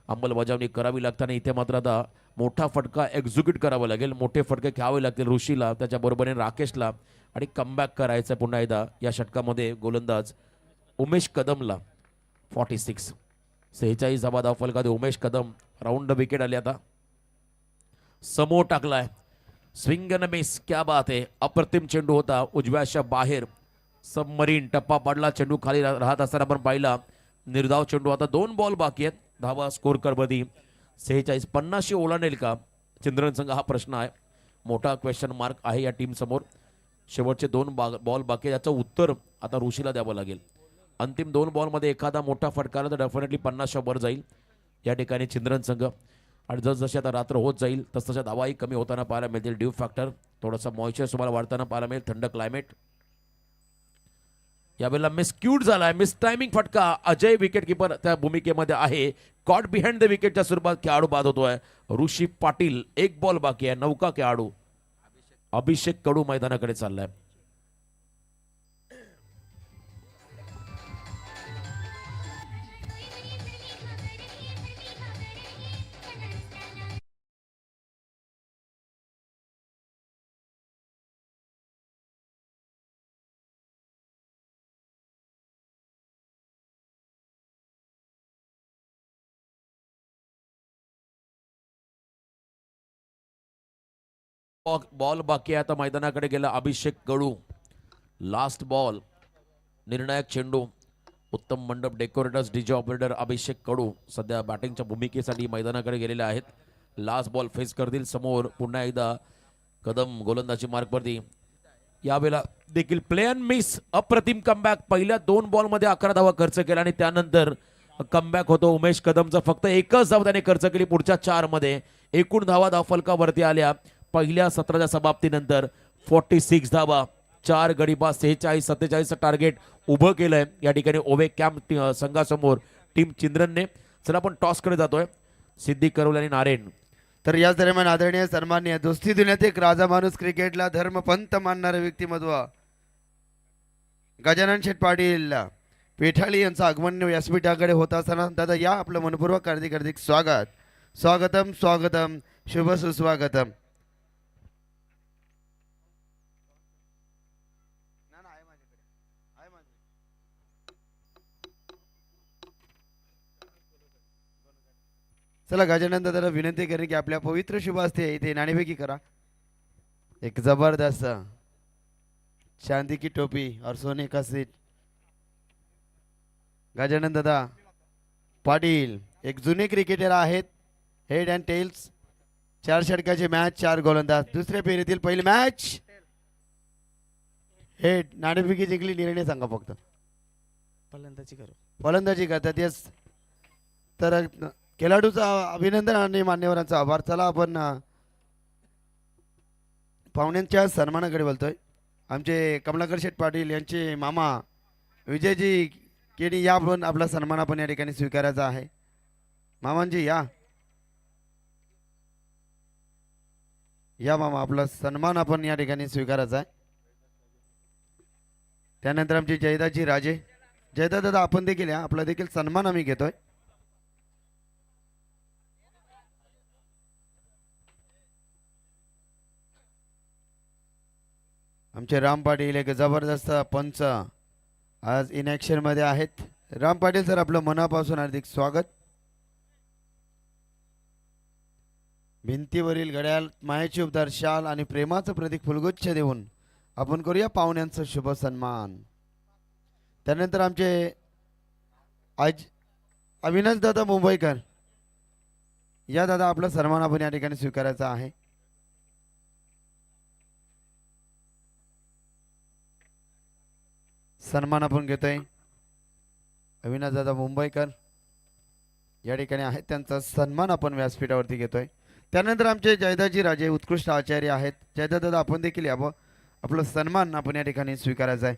अंमलबजावणी करावी लागते. आणि इथे मात्र आता मोठा फटका एक्झिक्यूट करावा लागेल. मोठे फटके खेळावे लागतील ऋषीला, त्याच्याबरोबरीने राकेशला. आणि कमबॅक करायचं पुन्हा एकदा या षटकामध्ये गोलंदाज उमेश कदमला. 46 46 धावा धावफलकामध्ये उमेश कदम. राऊंड विकेट आली. आता समोर टाकलाय स्विंग अँड मिस. क्या बात आहे. अप्रतिम चेंडू होता उजव्याच्या बाहेर. सबमरीन टप्पा पडला. चेंडू खाली राहत असताना आपण पाहिला. निर्धाव चेंडू. आता 2 बॉल बाकी आहेत. धावा स्कोर करबदी 46. 50 ओलांडेल का चिंद्रन संघ हा प्रश्न आहे. मोठा क्वेश्चन मार्क आहे या टीम समोर. शेवटचे 2 बॉल बाकी. याचं उत्तर आता ऋषीला द्यावं लागेल. अंतिम 2 बॉलमध्ये एखादा मोठा फटका आला तर डेफिनेटली 50 वर जाईल या ठिकाणी चिंद्रन संघ. आणि जसजशी आता रात्र होत जाईल तसतशा धावाही कमी होताना पाहायला मिळतील. ड्यू फॅक्टर थोडासा मॉइश्चर तुम्हाला वाढताना पाहायला मिळेल. थंड क्लायमेट. यावेळेला मिसक्यूट झालाय. मिस टायमिंग फटका. अजय विकेट किपर त्या भूमिकेमध्ये आहे. कॉट बिहाइंड द विकेटच्या स्वरूपात खेळाडू बाद होतोय. ऋषी पाटील. 1 बॉल बाकी आहे. नौका खेळाडू अभिषेक कडू मैदानाकडे चाललाय. बॉल बाकी आहे. आता मैदानाकडे गेला अभिषेक कडू. Last ball. निर्णायक चेंडू. उत्तम मंडप डेकोरेटर्स डीजे ऑपरेटर अभिषेक कडू सध्या बॅटिंगच्या भूमिकेसाठी मैदानाकडे गेलेले आहेत. लास्ट बॉल फेस करतील. समोर पुन्हा एकदा कदम गोलंदाजी मार्कवरती. यावेळेला देखील प्ले अँड मिस. अप्रतिम कमबॅक. पहिल्या 2 बॉलमध्ये 11 धावा खर्च केला आणि त्यानंतर कमबॅक होतो उमेश कदमचा. फक्त 1च धाव त्याने खर्च केली पुढच्या 4 मध्ये. एकूण धावा धावफलकावरती आल्या पहिल्या सत्राच्या समाप्तीनंतर 46 धावा. 4 गडी बाद. 46-47 टार्गेट उभं केलंय या ठिकाणी ओवे कॅम्प संघासमोर टीम चिंद्रनने. चला आपण टॉसकडे जातोय. सिद्धी करवले आणि नारायण. तर याच दरम्यान आदरणीय सन्माननीय दोस्ती दुनियात एक राजा माणूस क्रिकेटला धर्मपंत मानणारे व्यक्तिमत्व गजानन शेठ पाटील पेठाळी यांचं आगमन व्यासपीठाकडे होत असताना दादा या आपलं मनपूर्वक हार्दिक स्वागत. स्वागतम स्वागतम. शुभ सुस्वागतम. चला गजानन दादाला विनंती करेन की आपल्या पवित्र शुभ असते इथे नाणेफेकी करा. एक जबरदस्त चांदी की टोपी और सोने का सीट. गजानन दादा पाटील एक जुने क्रिकेटर आहेत. Head and tails. 4 षटकाची मॅच. 4 गोलंदाज. दुसऱ्या फेरीतील पहिली मॅच. हेड. नाणेफेकी जिंकली. निर्णय सांगा फक्त. फलंदाजी करतात. येस. तर खेळाडूचं अभिनंदन आणि मान्यवरांचा आभार. चला आपण पाहुण्यांच्या सन्मानाकडे बोलतोय. आमचे कमलाकर शेठ पाटील यांचे मामा विजयजी केणी या आपण आपला सन्मान आपण या ठिकाणी स्वीकारायचा आहे. मामांजी या. या मामा आपला सन्मान आपण या ठिकाणी स्वीकारायचा आहे. त्यानंतर आमचे जयदाजी राजे. जयदा दादा आपण देखील या. आपला देखील सन्मान आम्ही घेतोय. आमचे राम पाटील एक जबरदस्त पंच आज इन ॲक्शन मध्ये आहेत. राम पाटील सर आपलं मनापासून हार्दिक स्वागत. भिंतीवरील घड्याळ मायाचे उबदार शाल आणि प्रेमाचं प्रतीक फुलगुच्छ देऊन आपण करूया पाहुण्यांचा शुभ सन्मान. त्यानंतर आमचे अविनाश दादा मुंबईकर, या दादा आपला सन्मान आपण या ठिकाणी स्वीकारायचा आहे. सन्मान आपण घेतोय अविनाश दादा मुंबईकर या ठिकाणी आहेत, त्यांचा सन्मान आपण व्यासपीठावरती घेतोय. त्यानंतर आमचे जयदाजी राजे उत्कृष्ट आचार्य आहेत. जयदा दादा आपण देखील यावं, आपलं सन्मान आपण या ठिकाणी स्वीकारायचा आहे.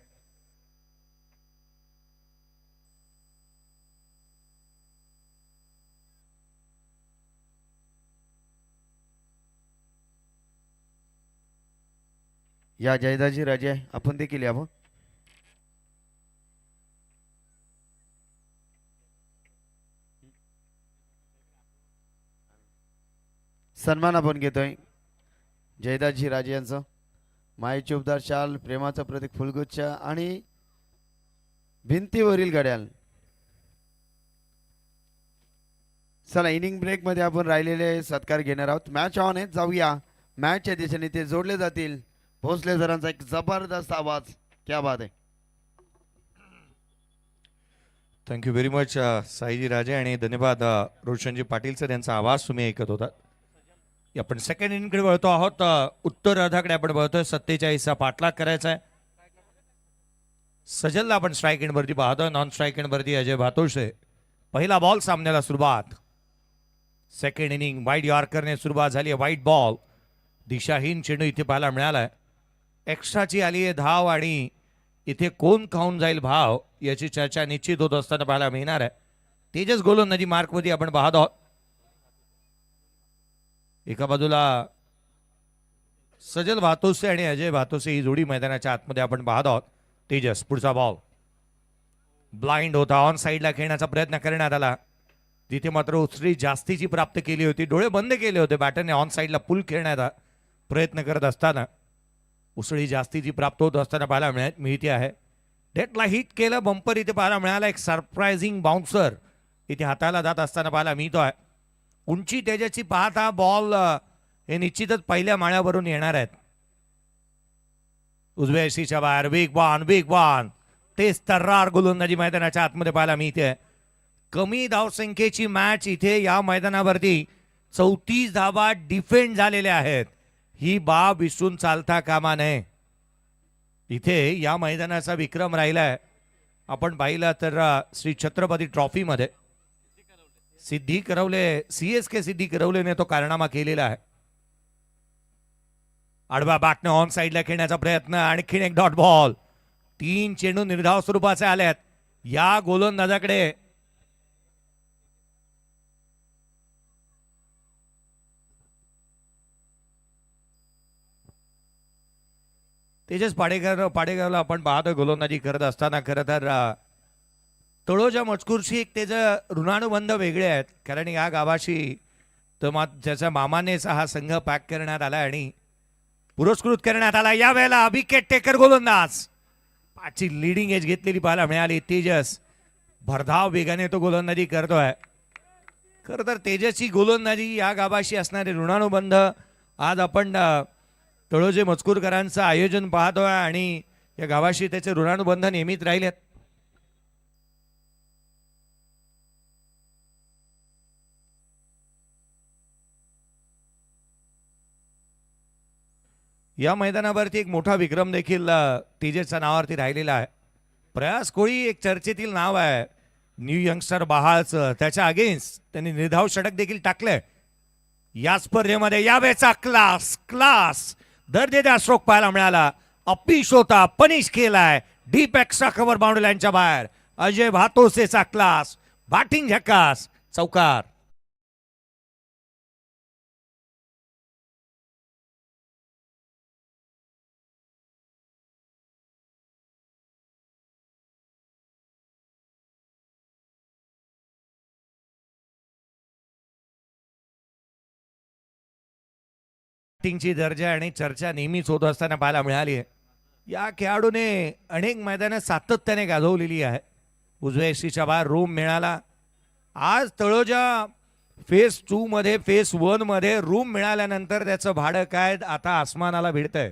या जयदाजी राजे आपण देखील यावं. सन्मान आपण घेतोय जयदाजी राजे यांचं. मायेचे उपदार शाल, प्रेमाचं प्रतीक फुलगुच्छ आणि भिंतीवरील घड्याळ. चला इनिंग ब्रेक मध्ये आपण राहिलेले सत्कार घेणार आहोत. मॅच ऑन आहे, जाऊया मॅचच्या दिशेने. ते जोडले जातील. भोसले सरांचा एक जबरदस्त आवाज, क्या बात आहे. थँक्यू व्हेरी मच साईजी राजे आणि धन्यवाद रोशनजी पाटील सर, यांचा आवाज तुम्ही ऐकत होता. आपण सेकंड इनिंगकडे वळतो आहोत. उत्तर अर्धाकडे आपण वळतोय. 47चा पाठलाग करायचा आहे. सजलला आपण स्ट्राईक एंडवरती पाहतोय. नॉन स्ट्राईक एंडवरती अजय भातोषे. पहिला बॉल सामन्याला सुरुवात. सेकंड इनिंग वाईड यॉर्करने सुरुवात झाली आहे. वाईट बॉल, दिशाहीन चेंडू इथे पाहायला मिळालाय. एक्स्ट्राची आली आहे धाव आणि इथे कोण खाऊन जाईल भाव याची चर्चा निश्चित होत असताना पाहायला मिळणार आहे. तेजस गोलंदाजी मार्कमध्ये आपण पाहत आहोत. एका बाजूला सजल भातोसे आणि अजय भातोसे ही जोडी मैदानाच्या आतमध्ये आपण पाहत आहोत. तेजस पुढचा बॉल ब्लाइंड होता. ऑन साईडला खेळण्याचा प्रयत्न करण्यात आला, जिथे मात्र उसळी जास्तीची प्राप्त केली होती. डोळे बंद केले होते बॅटरने. ऑन साईडला पुल खेळण्याचा प्रयत्न करत असताना उसळी जास्तीची प्राप्त होत असताना पाहायला मिळते आहे. डेटला हिट केलं. बंपर इथे पाहायला मिळाला. एक सरप्राइझिंग बाउन्सर इथे हाताला जात असताना पाहायला मिळतो आहे. उंची तेजाची पाहता बॉल हे निश्चितच पहिल्या माळ्यावरून येणार आहेत. उजव्या यशीच्या बाहेर वेग बाण तेच तर्रार गोलंदाजी मैदानाच्या आतमध्ये पाहायला मिळते. कमी धावसंख्येची मॅच इथे या मैदानावरती 34 धावा डिफेंड झालेल्या आहेत. ही बाब विसरून चालता कामा नये. इथे या मैदानाचा विक्रम राहिलाय. आपण पाहिलं तर श्री छत्रपती ट्रॉफीमध्ये सिद्धी करवले, CSK सिद्धी करवलेने तो कारनामा केलेला आहे. आडवा बॅटने ऑन साईडला खेळण्याचा प्रयत्न. आणखीन एक डॉट बॉल. 3 चेंडू निर्धाव स्वरूपाचे आलेत. या गोलंदाजाकडे तेजस पाडेकरला आपण पाहतोय गोलंदाजी करत असताना. खरं तर तळोजा मजकूरशी एक त्याचं ऋणानुबंध वेगळे आहेत. कारण या गावाशी तर त्याच्या मामानेच हा संघ पॅक करण्यात आला आणि पुरस्कृत करण्यात आला. यावेळेला विकेट टेकर गोलंदाज. 5ची लिडिंग एज घेतलेली पाहायला मिळाली. तेजस भरधाव वेगाने तो गोलंदाजी करतोय. खरं तर तेजसची गोलंदाजी या गावाशी असणारे ऋणानुबंध आज आपण तळोजे मजकूरकरांचं आयोजन पाहतोय आणि या गावाशी त्याचे ऋणानुबंध नेहमीच राहिलेत. या मैदानावरती एक मोठा विक्रम देखील तेजसच्या नावावरती राहिलेला आहे. प्रयास कोळी एक चर्चेतील नाव आहे न्यू यंगस्टर बहाळचं. त्याच्या अगेन्स्ट त्यांनी निर्धाव षटक देखील टाकलंय या स्पर्धेमध्ये. यावेळेचा क्लास दर्जेदार स्ट्रोक पाहायला मिळाला. अपिश होता, पनिश केलाय. डीप एक्स्ट्रा कव्हर बाउंड्री लाईनच्या बाहेर अजय भातोसेचा क्लास. बॅटिंग झकास, चौकार. ची दर्जा आणि चर्चा नेहमीच होत असताना पाहायला मिळाली आहे. या खेळाडूने अनेक मैदानं सातत्याने गाजवलेली आहे. उजव्या यष्टीच्या बाहेर रूम मिळाला. आज तळोजा फेज 2 मध्ये फेज 1 मध्ये रूम मिळाल्यानंतर त्याचं भाडं काय आता आसमानाला भिडतंय.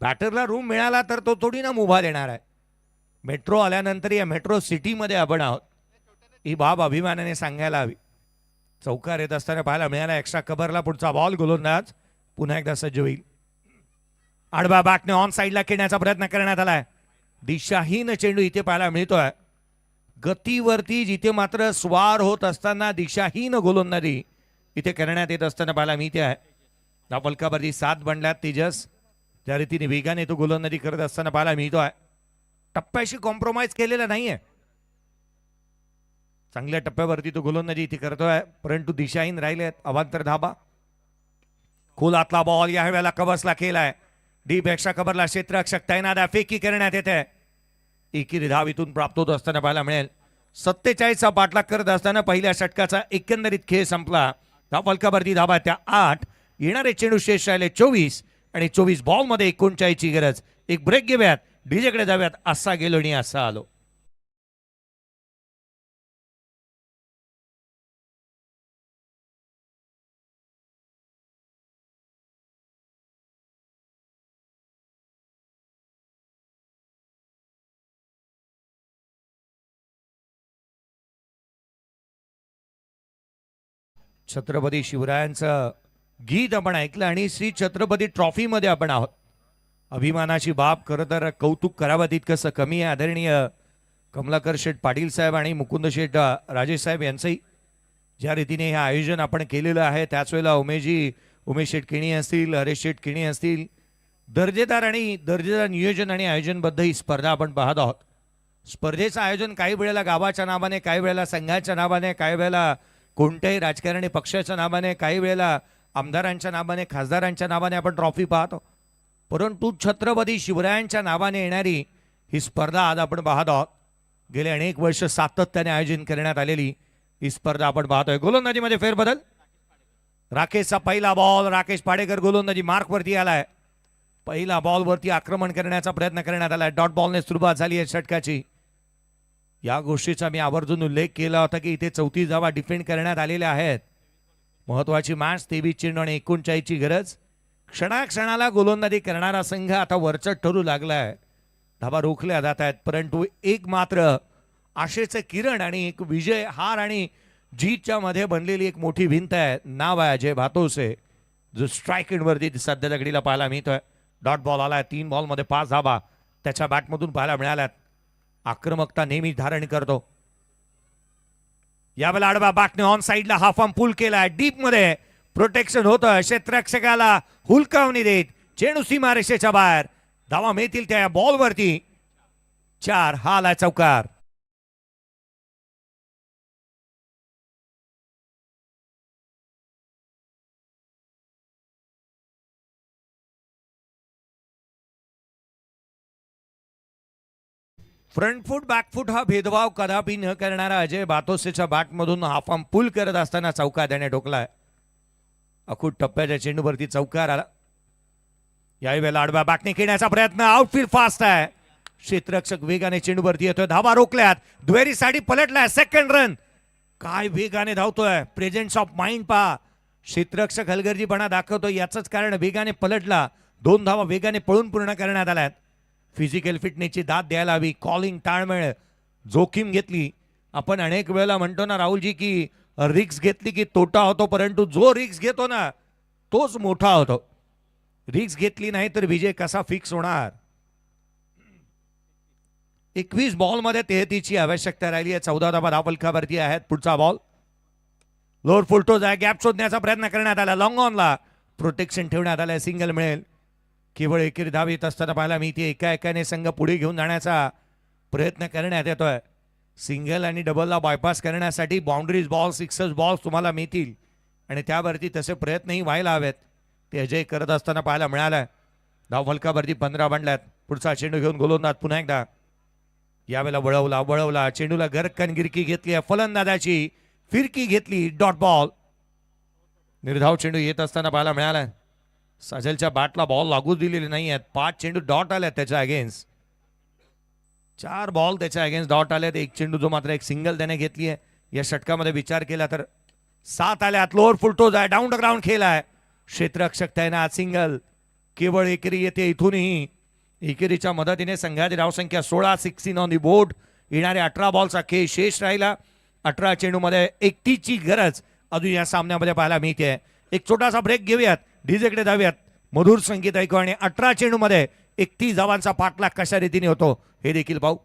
बॅटरला रूम मिळाला तर तो थोडी ना मुभा देणार आहे. मेट्रो आल्यानंतर या मेट्रो सिटीमध्ये आपण आहोत. ही बाब अभिमानाने सांगायला हवी. चौकार येत असताना पाहायला मिळाला. एक्स्ट्रा कव्हरला पुढचा बॉल गोलंदाज पुन्हा एकदा सज्ज होईल. आडवा बॅटने ऑन साईडला खेळण्याचा प्रयत्न करण्यात आलाय. दिशाहीन चेंडू इथे पाहायला मिळतोय. गतीवरती जिथे मात्र स्वार होत असताना दिशाहीन गोलंदाजी इथे करण्यात येत असताना पाहायला मिळते आहे. धावफलकावरती 7 बनल्यात तेजस. त्या रीतीने वेगाने तो गोलंदाजी करत असताना पाहायला मिळतोय. टप्प्याशी कॉम्प्रोमाइज केलेला नाहीये. चांगल्या टप्प्यावरती तो गोलंदाजी इथे करतोय, परंतु दिशाहीन राहिलेत. अवांतर धाबा. खोलातला बॉल या वेळेला कव्हर्सला केलाय. डीप एक्स्ट्रा कव्हरला क्षेत्ररक्षक तैनात आहे. फेकी करण्यात येते. एकेरी धाव इथून प्राप्त होत असताना पाहायला मिळेल. 47चा पाठलाग करत असताना पहिल्या षटकाचा एकंदरीत खेळ संपला. धावफलकावरती धाबा त्या 8. येणारे चेंडू शेष राहिले 24 आणि 24 बॉलमध्ये 39ची गरज. एक ब्रेक घेऊयात, डीजेकडे जाऊयात. असा गेलो आणि असा आलो. छत्रपती शिवरायांचं गीत आपण ऐकलं आणि श्री छत्रपती ट्रॉफी मध्ये आपण आहोत. अभिमानाची बाब. खरं तर कौतुक करावं तितकंसं कमी आहे. आदरणीय कमलाकर शेठ पाटील साहेब आणि मुकुंद शेठ राजेश साहेब यांचंही ज्या रीतीने हे आयोजन आपण केलेलं आहे, त्याच वेळेला उमेश शेठ किणी असतील, हरेश शेठ किणी असतील, दर्जेदार नियोजन आणि आयोजनबद्ध ही स्पर्धा आपण पाहत आहोत. स्पर्धेचं आयोजन काही वेळेला गावाच्या नावाने, काही वेळेला संघाच्या नावाने, काही वेळेला कोणत्याही राजकारणी पक्षाच्या नावाने, काही वेळेला आमदारांच्या नावाने, खासदारांच्या नावाने आपण ट्रॉफी पाहतो. परंतु छत्रपती शिवरायांच्या नावाने येणारी ही स्पर्धा आज आपण पाहत आहोत. गेले अनेक वर्ष सातत्याने आयोजन करण्यात आलेली ही स्पर्धा आपण पाहतोय. गोलंदाजीमध्ये फेरबदल. राकेशचा पहिला बॉल. राकेश पाडेकर गोलंदाजी मार्कवरती आलाय. पहिला बॉलवरती आक्रमण करण्याचा प्रयत्न करण्यात आलाय. डॉट बॉलने सुरुवात झाली आहे षटकाची. या गोष्टीचा मी आवर्जून उल्लेख केला होता की इथे 34 धावा डिफेंड करण्यात आलेल्या आहेत. महत्वाची मॅच. 23 चेंडू आणि 39ची गरज. क्षणाक्षणाला गोलंदाजी करणारा संघ आता वरचढ ठरू लागलाय. धावा रोखल्या जात आहेत, परंतु एक मात्र आशेचे किरण आणि एक विजय हार आणि जीतच्या मध्ये बनलेली एक मोठी भिंत आहे. नाव आहे अजय भातोसे, जो स्ट्राईक वरती सध्याच्या घडीला पाहायला मिळतोय. डॉट बॉल आलाय. 3 बॉलमध्ये 5 धावा त्याच्या बॅटमधून पाहायला मिळाल्यात. आक्रमकता नेहमी धारण करतो. यावेळेला आडवा बॅटने ऑन साईडला हाफ आर्म पुल केलाय. डीप मध्ये प्रोटेक्शन होतं. क्षेत्ररक्षकाला हुलकावणी देत चेंडू सीमारेषेच्या बाहेर. धावा मिळतील त्या बॉलवरती. 4. हा आलाय चौकार. फ्रंट फूट बॅक फूट हा भेदभाव कदापि न करणारा अजय बातोसेच्या बॅटमधून हाफ आर्म पुल करत असताना चौकार त्याने ठोकलाय. अखूट टप्प्याच्या चेंडूवरती चौकार आला. याही वेळेला आडव्या बॅटने खेळण्याचा प्रयत्न. आउटफील्ड फास्ट आहे. क्षेत्ररक्षक वेगाने चेंडूवरती येतोय. धावा रोखल्यात. दुहेरीसाठी पलटलाय. Second run. काय वेगाने धावतोय. प्रेझेन्स ऑफ माइंड पहा. क्षेत्ररक्षक हलगर्जीपणा दाखवतोय. याचंच कारण वेगाने पलटला. 2 धावा वेगाने पळून पूर्ण करण्यात आल्यात. फिजिकल फिटनेसची दाद द्यायला हवी. कॉलिंग ताळमेळ. जोखीम घेतली. आपण अनेक वेळेला म्हणतो ना राहुलजी की रिक्स घेतली की तोटा होतो, परंतु जो रिक्स घेतो ना तोच मोठा होतो. रिक्स घेतली नाही तर विजय कसा फिक्स होणार. 21 बॉलमध्ये 33ची आवश्यकता राहिली आहे. 14 धावा धावफलकावरती आहेत. पुढचा बॉल लोअर फुलटोज आहे. गॅप शोधण्याचा प्रयत्न करण्यात आला. लॉंग ऑनला प्रोटेक्शन ठेवण्यात आलं. सिंगल मिळेल. केवळ एकेरी धाव येत असताना पाहायला मी ते एका एकाने संघ पुढे घेऊन जाण्याचा प्रयत्न करण्यात येतोय. सिंगल आणि डबलला बायपास करण्यासाठी बाउंड्रीज बॉल, सिक्सर्स बॉल तुम्हाला मिळतील आणि त्यावरती तसे प्रयत्नही व्हायला हवेत. ते अजय करत असताना पाहायला मिळालं. धावफलकावरती 15 बनल्यात. पुढचा चेंडू घेऊन गोलंदाज पुन्हा एकदा. यावेळेला वळवला. चेंडूला गरकन गिरकी घेतली आहे. फलंदाजाची फिरकी घेतली. Dot ball. निर्धाव चेंडू येत असताना पाहायला मिळाला. साजलच्या बॅटला बॉल लागू दिलेले नाही आहेत. 5 चेंडू डॉट आले त्याच्या अगेन्स्ट. 4 बॉल त्याच्या अगेन्स्ट डॉट आले. एक चेंडू जो मात्र एक सिंगल त्याने घेतली आहे. या षटकामध्ये विचार केला तर 7 आल्यात. लोअर फुलटोज आहे. डाऊन द ग्राउंड खेळ आहे. क्षेत्ररक्षक तैनात. सिंगल. केवळ एकेरी येते. इथूनही एकेरीच्या मदतीने संघाची धावसंख्या 16. 16 ऑन दी बोर्ड. येणारे 18 बॉलचा खेळ शेष राहिला. 18 चेंडूमध्ये 31ची गरज अजून या सामन्यामध्ये पाहायला मिळते. एक छोटासा ब्रेक घेऊयात, डीजेकडे जाऊयात. मधुर संगीत ऐकू आणि 18 चेंडूमध्ये 31 धावांचा पाठलाग कशा रीतीने होतो हे देखील पाहू.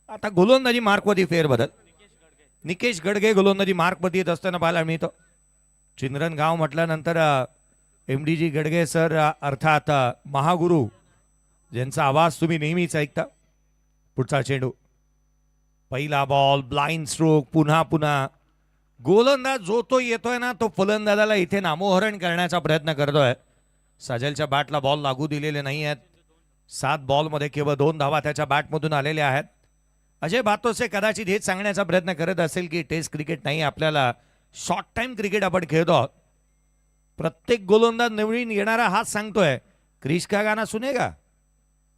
आता गोलंदाजी मार्कवरती फेरबदल. निकेश गडगे गोलंदाजी मार्कवरती येत असताना पाहायला मिळतो. चिंद्रन गाव म्हटल्यानंतर MDG गडगे सर अर्थात महागुरु ज्यांचा आवाज तुम्ही नेहमीच ऐकता. पुढचा चेंडू, पहिला बॉल, ब्लाइंड स्ट्रोक, पुन्हा पुन्हा गोलंदाज जो तो येतोय ना तो फलंदाजाला इथे नामोहरण करण्याचा प्रयत्न करतोय. साजलच्या बॅटला बॉल लागू दिलेले नाही आहेत. 7 बॉलमध्ये केवळ 2 धावा त्याच्या बॅटमधून आलेल्या आहेत. अजय बातोसे कदाचित हेच सांगण्याचा प्रयत्न करत असेल की टेस्ट क्रिकेट नाही, आपल्याला शॉर्ट टाइम क्रिकेट आपण खेळतो आहोत. प्रत्येक गोलंदाज नवीन येणारा हाच सांगतोय, क्रिश का गाना सुनेगा.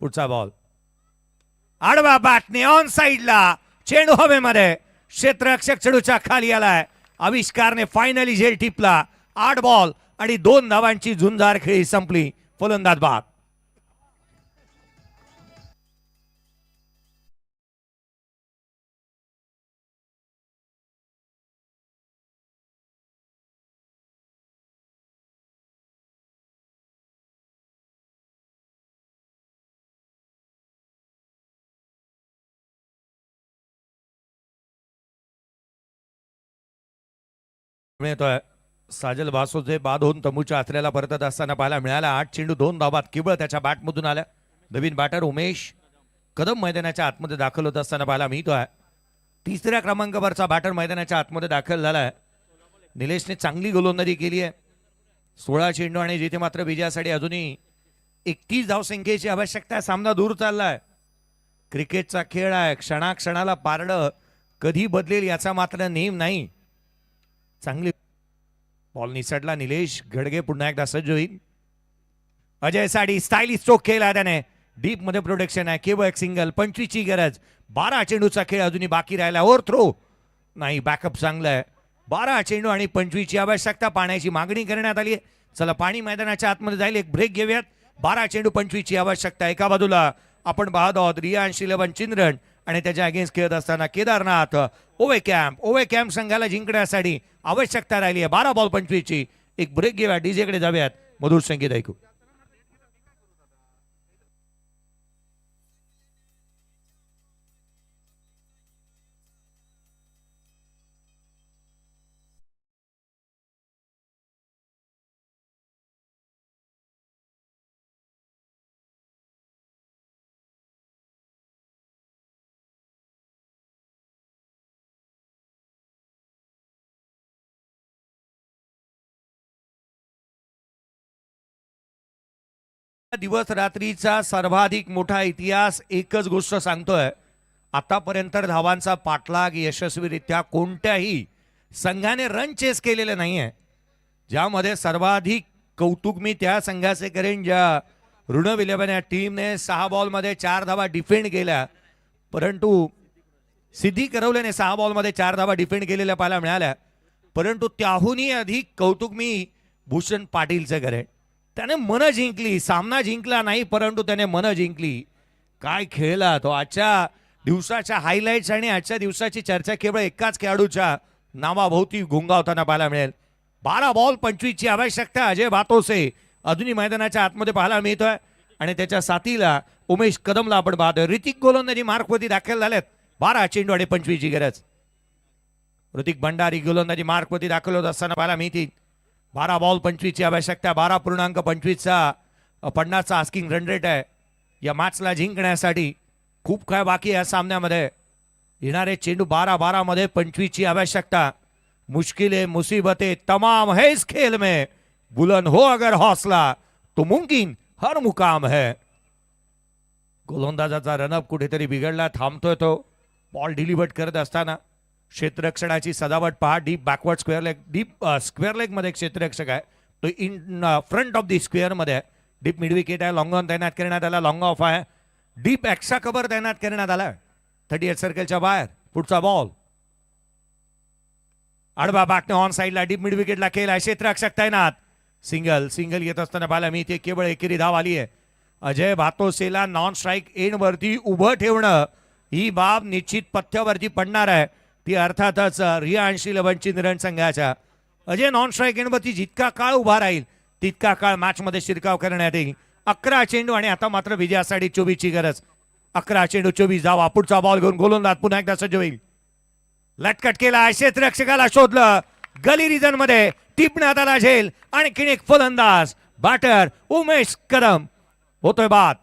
पुढचा बॉल, आडवा बॅटने ऑन साइडला, चेंडू हवेमध्ये, क्षेत्ररक्षक चेंडूच्या खाली आलाय. आविष्कारने फायनली झेल टिपला. 8 बॉल आणि 2 धावांची झुंजार खेळी संपली. फलंदाज बाद. मिळतोय. साजल बासोचे बाद होऊन तंबूच्या आचऱ्याला परतत असताना पाहायला मिळाला. 8 चेंडू 2 धावात केवळ त्याच्या बॅटमधून आल्या. नवीन बॅटर उमेश कदम मैदानाच्या आतमध्ये दाखल होत असताना पाहायला मिळतोय. 3ऱ्या क्रमांकावरचा बॅटर मैदानाच्या आतमध्ये दाखल झालाय. निलेशने चांगली गोलंदाजी केली आहे. 16 चेंडू आणि जिथे मात्र विजयासाठी अजूनही 31 धावसंख्येची आवश्यकता. सामना दूर चाललाय. क्रिकेटचा खेळ आहे, क्षणाक्षणाला पारडं कधी बदलेल याचा मात्र नेम नाही. चांगली बॉल निसटला. निलेश घडगे पुन्हा एकदा सज्ज होईल. अजय साडी स्टायलिश स्ट्रोक केला त्याने. डीप मध्ये प्रोटेक्शन आहे. केवळ एक सिंगल. 25 ची गरज. 12 चेंडूचा खेळ अजूनही बाकी राहिला. ओव्हर थ्रो नाही, बॅकअप चांगला आहे. 12 चेंडू आणि 25 ची आवश्यकता. पाण्याची मागणी करण्यात आली आहे. चला पाणी मैदानाच्या आतमध्ये जाईल. एक ब्रेक घेऊयात. 12 चेंडू 25 ची आवश्यकता. एका बाजूला आपण पाहत आहोत रियांश 11 चिंद्रन आणि त्याच्या अगेन्स्ट खेळत असताना केदारनाथ. ओवे कॅम्प संघाला जिंकण्यासाठी आवश्यकता राहिली आहे 12 बॉल 25 ची. एक ब्रेक घेऊया, डीजेकडे जाऊयात, मधुर संगीत ऐकू. दिवस रात्रीचा सर्वाधिक मोठा इतिहास एकच गोष्ट सांगतोय. आतापर्यंत धावांचा पाठलाग यशस्वीरित्या कोणत्याही संघाने रन चेस केलेले नाहीये. ज्यामध्ये सर्वाधिक कौतुक मी त्या संघाचे करेन ज्या ऋणविलेवन या टीमने 6 बॉलमध्ये 4 धावा डिफेंड केल्या. परंतु सिद्धी करवल्याने 6 बॉलमध्ये 4 धावा डिफेंड केलेल्या पाहायला मिळाल्या. परंतु त्याहूनही अधिक कौतुक मी भूषण पाटीलचे करेन. त्याने मन जिंकली. सामना जिंकला नाही परंतु त्याने मन जिंकली. काय खेळला तो. आजच्या दिवसाच्या हायलाइट्स आणि आजच्या दिवसाची चर्चा केवळ एकाच खेळाडूच्या नावाभोवती घुंगावताना पाहायला मिळेल. 12 बॉल 25 ची आवश्यकता. अजय बातोसे अजूनही मैदानाच्या आतमध्ये पाहायला मिळतोय आणि त्याच्या साथीला उमेश कदमला आपण पाहतोय. ऋतिक गोलंदाजी मार्कवरती दाखल झालेत. 12 चेंडू आणि 25 ची गरज. ऋतिक भंडारी गोलंदाजी मार्कवरती दाखल होत असताना पाहायला मिळतील. 12 बॉल 25 ची आवश्यकता. 12.25 चा 50चा आस्किंग रन रेट आहे या मॅचला जिंकण्यासाठी. खूप काय बाकी आहे या सामन्यामध्ये. येणारे चेंडू 12-12 मध्ये 25 ची आवश्यकता. मुश्किलें मुसीबतें तमाम है इस खेल में, बुलंद हो अगर हौसला तो मुमकिन हर मुकाम है. गोलंदाजाचा रनअप कुठेतरी बिघडला, थांबतोय तो. बॉल डिलिव्हर्ड करत असताना क्षेत्ररक्षणाची सजावट पहा. Deep backward square leg, deep square leg मध्ये क्षेत्ररक्षक आहे तो. In front of the square मध्ये डीप मिड विकेट आहे. लॉंग ऑन तैनात करण्यात आला, लॉंग ऑफ आहे. डीप एक्स्ट्रा कव्हर तैनात करण्यात आला 38 सर्कलच्या बाहेर. पुढचा बॉल आडवा बाटने ऑन साइडला डीप मिड विकेटला केला. क्षेत्ररक्षक तैनात. सिंगल सिंगल येत असताना पाहिला मी ते केवळ एकेरी धाव आली आहे. अजय भातोसेला नॉन स्ट्राईक एंड वरती उभं ठेवणं ही बाब निश्चित पथ्यावरती पडणार आहे. ती अर्थातच रियांशी लवणची संघाच्या. अजय नॉन स्ट्राईक एंड वरती जितका काळ उभा राहील तितका काळ मॅच मध्ये शिरकाव करण्यात येईल. 11 चेंडू आणि आता मात्र विजयासाठी 24 ची गरज. 11 चेंडू 24 धावा. पुढचा बॉल घेऊन गोलंदाज पुन्हा एकदा सज्ज होईल. लटकट केला, क्षेत्ररक्षकाला शोधलं, गली रिजन मध्ये टिपण्यात आला झेल. आणखीन एक फलंदाज बॅटर उमेश कदम होतोय बाद.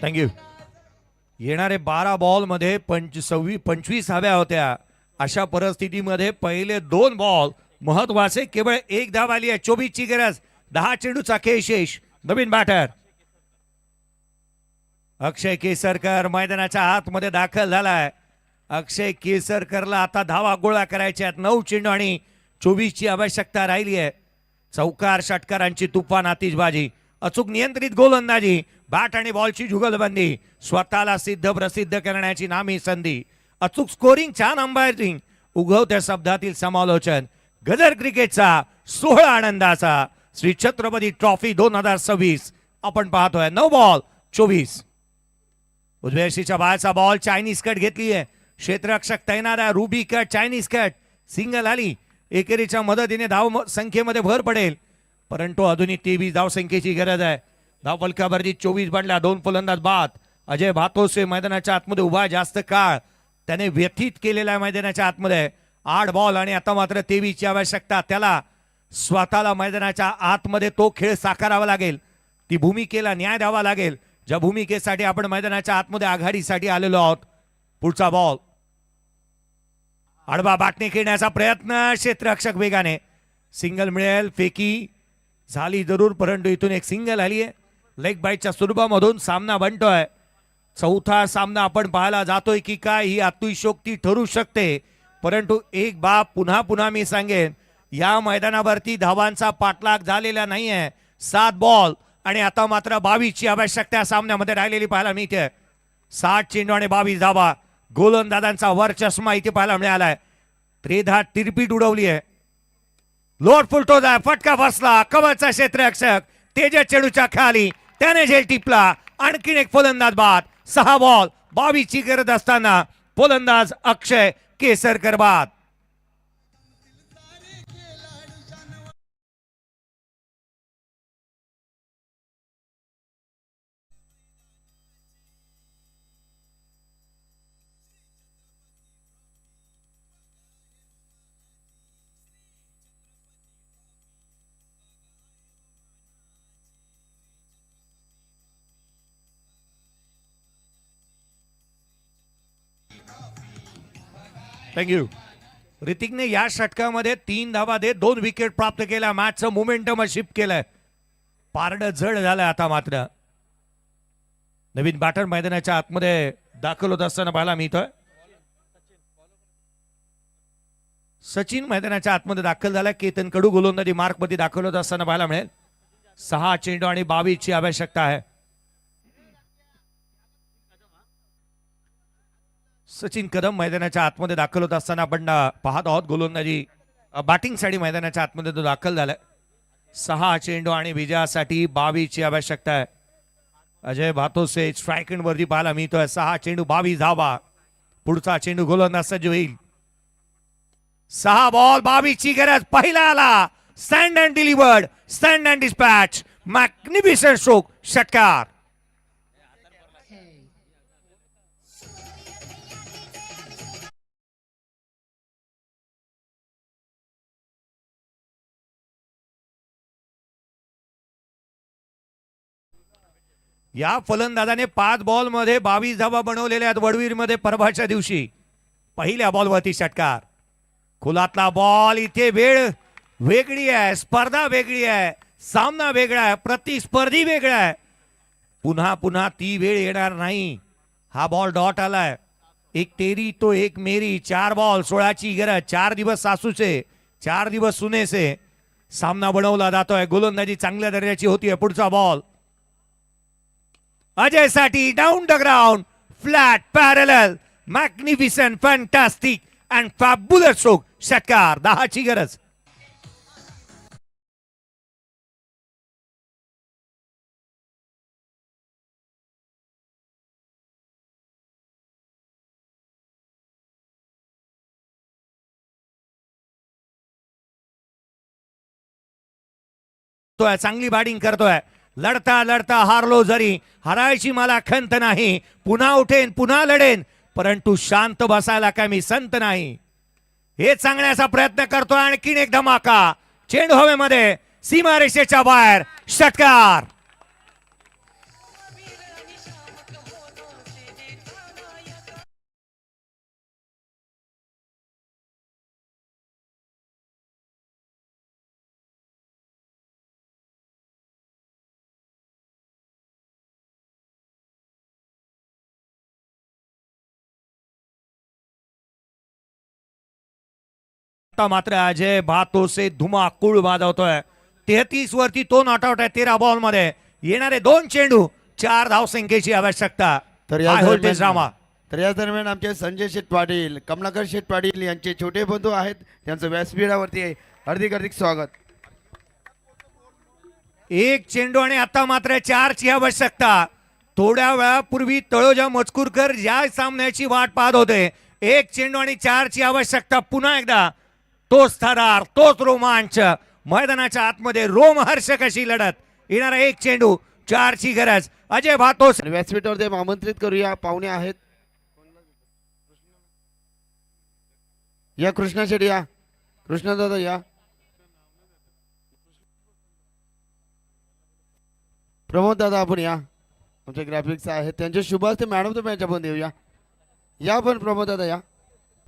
थँक्यू. येणारे 12 बॉल मध्ये 25 हव्या होत्या. अशा परिस्थितीमध्ये पहिले 2 बॉल महत्वाचे. केवळ 1 धाव आली आहे. 24 ची गरज. 10 चेंडूचा खेळ शेष. नवीन बॅटर अक्षय केसरकर मैदानाच्या आतमध्ये दाखल झालाय. अक्षय केसरकरला आता धावा गोळा करायच्या आहेत. 9 चेंडू आणि 24 ची आवश्यकता राहिली आहे. चौकार षटकारांची तुफान आतिषबाजी, अचूक नियंत्रित गोलंदाजी, बॅट आणि बॉलची जुगलबंदी, स्वतःला सिद्ध प्रसिद्ध करण्याची नामी संधी, अचूक स्कोरिंग, छान अंपायरिंग, उगवत्या शब्दातील समालोचन. गदर क्रिकेटचा सोहळा आनंदाचा श्री छत्रपती ट्रॉफी 2026 आपण पाहतोय. 9 बॉल 24. उजव्याशीच्या बाहेरचा बॉल, चायनीज कट घेतली आहे. क्षेत्ररक्षक तैनात आहे. Ruby cut, Chinese cut, single आली. एकेरीच्या मदतीने धाव संख्येमध्ये भर पडेल, परंतु अजूनही 23 धाव संख्येची गरज आहे. धाव फलकावरती 24 बनल्या. 2 फलंदाज बाद. अजय भातोसे मैदानाच्या आतमध्ये उभा जास्त काळ त्याने व्यथित केलेला आहे मैदानाच्या आतमध्ये. 8 बॉल आणि आता मात्र 23 ची आवश्यकता. त्याला स्वतःला मैदानाच्या आतमध्ये तो खेळ साकारावा लागेल. ती भूमिकेला न्याय द्यावा लागेल ज्या भूमिकेसाठी आपण मैदानाच्या आतमध्ये आघाडीसाठी आलेलो आहोत. पुढचा बॉल आडवा बाटणे खेळण्याचा प्रयत्न. क्षेत्ररक्षक वेगाने. सिंगल मिळेल. फेकी झाली जरूर, परंतु इथून एक सिंगल आली आहे. लेग बाईटच्या स्वरूपामधून सामना बनतोय. चौथा सामना आपण पाहायला जातोय की काय ही अतिशयोक्ती ठरू शकते, परंतु एक बाब पुन्हा पुन्हा मी सांगेन, या मैदानावरती धावांचा पाठलाग झालेला नाहीये. 7 बॉल आणि आता मात्र 22 ची आवश्यकता सामन्यामध्ये राहिलेली पाहायला मिळते. 60 चेंडू आणि 22 धावा. गोलंदाजांचा वर चष्मा इथे पाहायला मिळालाय. त्रिधा तिरपीट उडवली आहे. लोड फुलटो जाय, फटका बसला. कवरचा क्षेत्ररक्षक तेजस चेडूच्या खाली, त्याने झेल टिपला. आणखीन एक फलंदाज बाद. 6 बॉल 22 ची गरज असताना फलंदाज अक्षय केसरकर बाद. थँक्यू. ऋतिकने या षटकामध्ये 3 धावा देत 2 विकेट प्राप्त केल्या. मॅचचं मोमेंटम शिफ्ट केलंय. पारड जड झालंय आता मात्र. नवीन बॅटर मैदानाच्या आतमध्ये दाखल होत असताना पाहायला मिळतोय. सचिन मैदानाच्या आतमध्ये दाखल झाला. केतन कडू गोलंदाजी मार्क मध्ये दाखल होत असताना पाहायला मिळेल. 6 चेंडू आणि 22 ची आवश्यकता आहे. सचिन कदम मैदानाच्या आतमध्ये दाखल होत असताना आपण पाहत आहोत. गोलंदाजी बॅटिंग साठी मैदानाच्या आतमध्ये तो दाखल झालाय. 6 चेंडू आणि विजयासाठी 22 ची आवश्यकता आहे. अजय भातोसे स्ट्राईक एंड वरती पाहायला मिळतोय. 6 चेंडू 22 धावा. पुढचा चेंडू गोलंदाज सज्ज होईल. 6 बॉल 22 ची गरज. पहिला आला, stand and delivered, stand and dispatch, magnificent stroke, षटकार. या फलंदाजाने 5 बॉल मध्ये 22 धावा बनवलेल्या आहेत वडवीर मध्ये परवाच्या दिवशी. पहिल्या बॉलवरती षटकार. खुलातला बॉल. इथे वेळ वेगळी आहे, स्पर्धा वेगळी आहे, सामना वेगळा आहे, प्रतिस्पर्धी वेगळा आहे. पुन्हा पुन्हा ती वेळ येणार नाही. हा बॉल डॉट आलाय. एक तेरी तो एक मेरी. 4 बॉल 16 ची गरज. 4 दिवस सासूचे, 4 दिवस सुनेचे. सामना बनवला जातोय. गोलंदाजी चांगल्या दर्जाची होतीये. पुढचा बॉल अजय साठी. Down the ground, flat, parallel, magnificent, fantastic and fabulous stroke, षटकार. 10 ची गरज. चांगली बॅटिंग करतोय. लढता लढता हारलो जरी, हरायची मला खंत नाही. पुन्हा उठेन, पुन्हा लढेन, परंतु शांत बसायला काय मी संत नाही. हे सांगण्याचा प्रयत्न करतोय. आणखीन एक धमाका. चेंडू हवेमध्ये, सीमारेषेच्या बाहेर, षटकार. मात्र अजय बातों से धुमाकूळ वाजवतोय. 33 वरती तो नॉट आउट आहे 13 बॉल मध्ये. येणारे 2 चेंडू, 4 धावसंख्येची आवश्यकता. तर या दरम्यान आमचे संजय शेठ पाटील, कमलाकर शेठ पाटील यांचे छोटे बंधू आहेत. त्यांचं व्यासपीठावरती हार्दिक हार्दिक स्वागत. एक चेंडू आणि आता मात्र 4 ची आवश्यकता. थोड्या वेळापूर्वी तळोजा मजकूरकर या सामन्याची वाट पाहत होते. एक चेंडू आणि 4 ची आवश्यकता. पुन्हा एकदा तोच थरार, तोच रोमांच. मैदानाच्या आतमध्ये रोमहर्षक अशी लढत. येणारा एक चेंडू, 4 ची गरज. अजय भातोस व्यासपीठावरती आमंत्रित करूया. पाहुणे आहेत. या कृष्णा शेट्टी, या कृष्णा दादा, या प्रमोद दादा, आपण या. आमचे ग्राफिक्स आहेत त्यांचे शुभ हस्ते मॅडम तुम्ही याच्या पण देऊया. या पण प्रमोद दादा, या.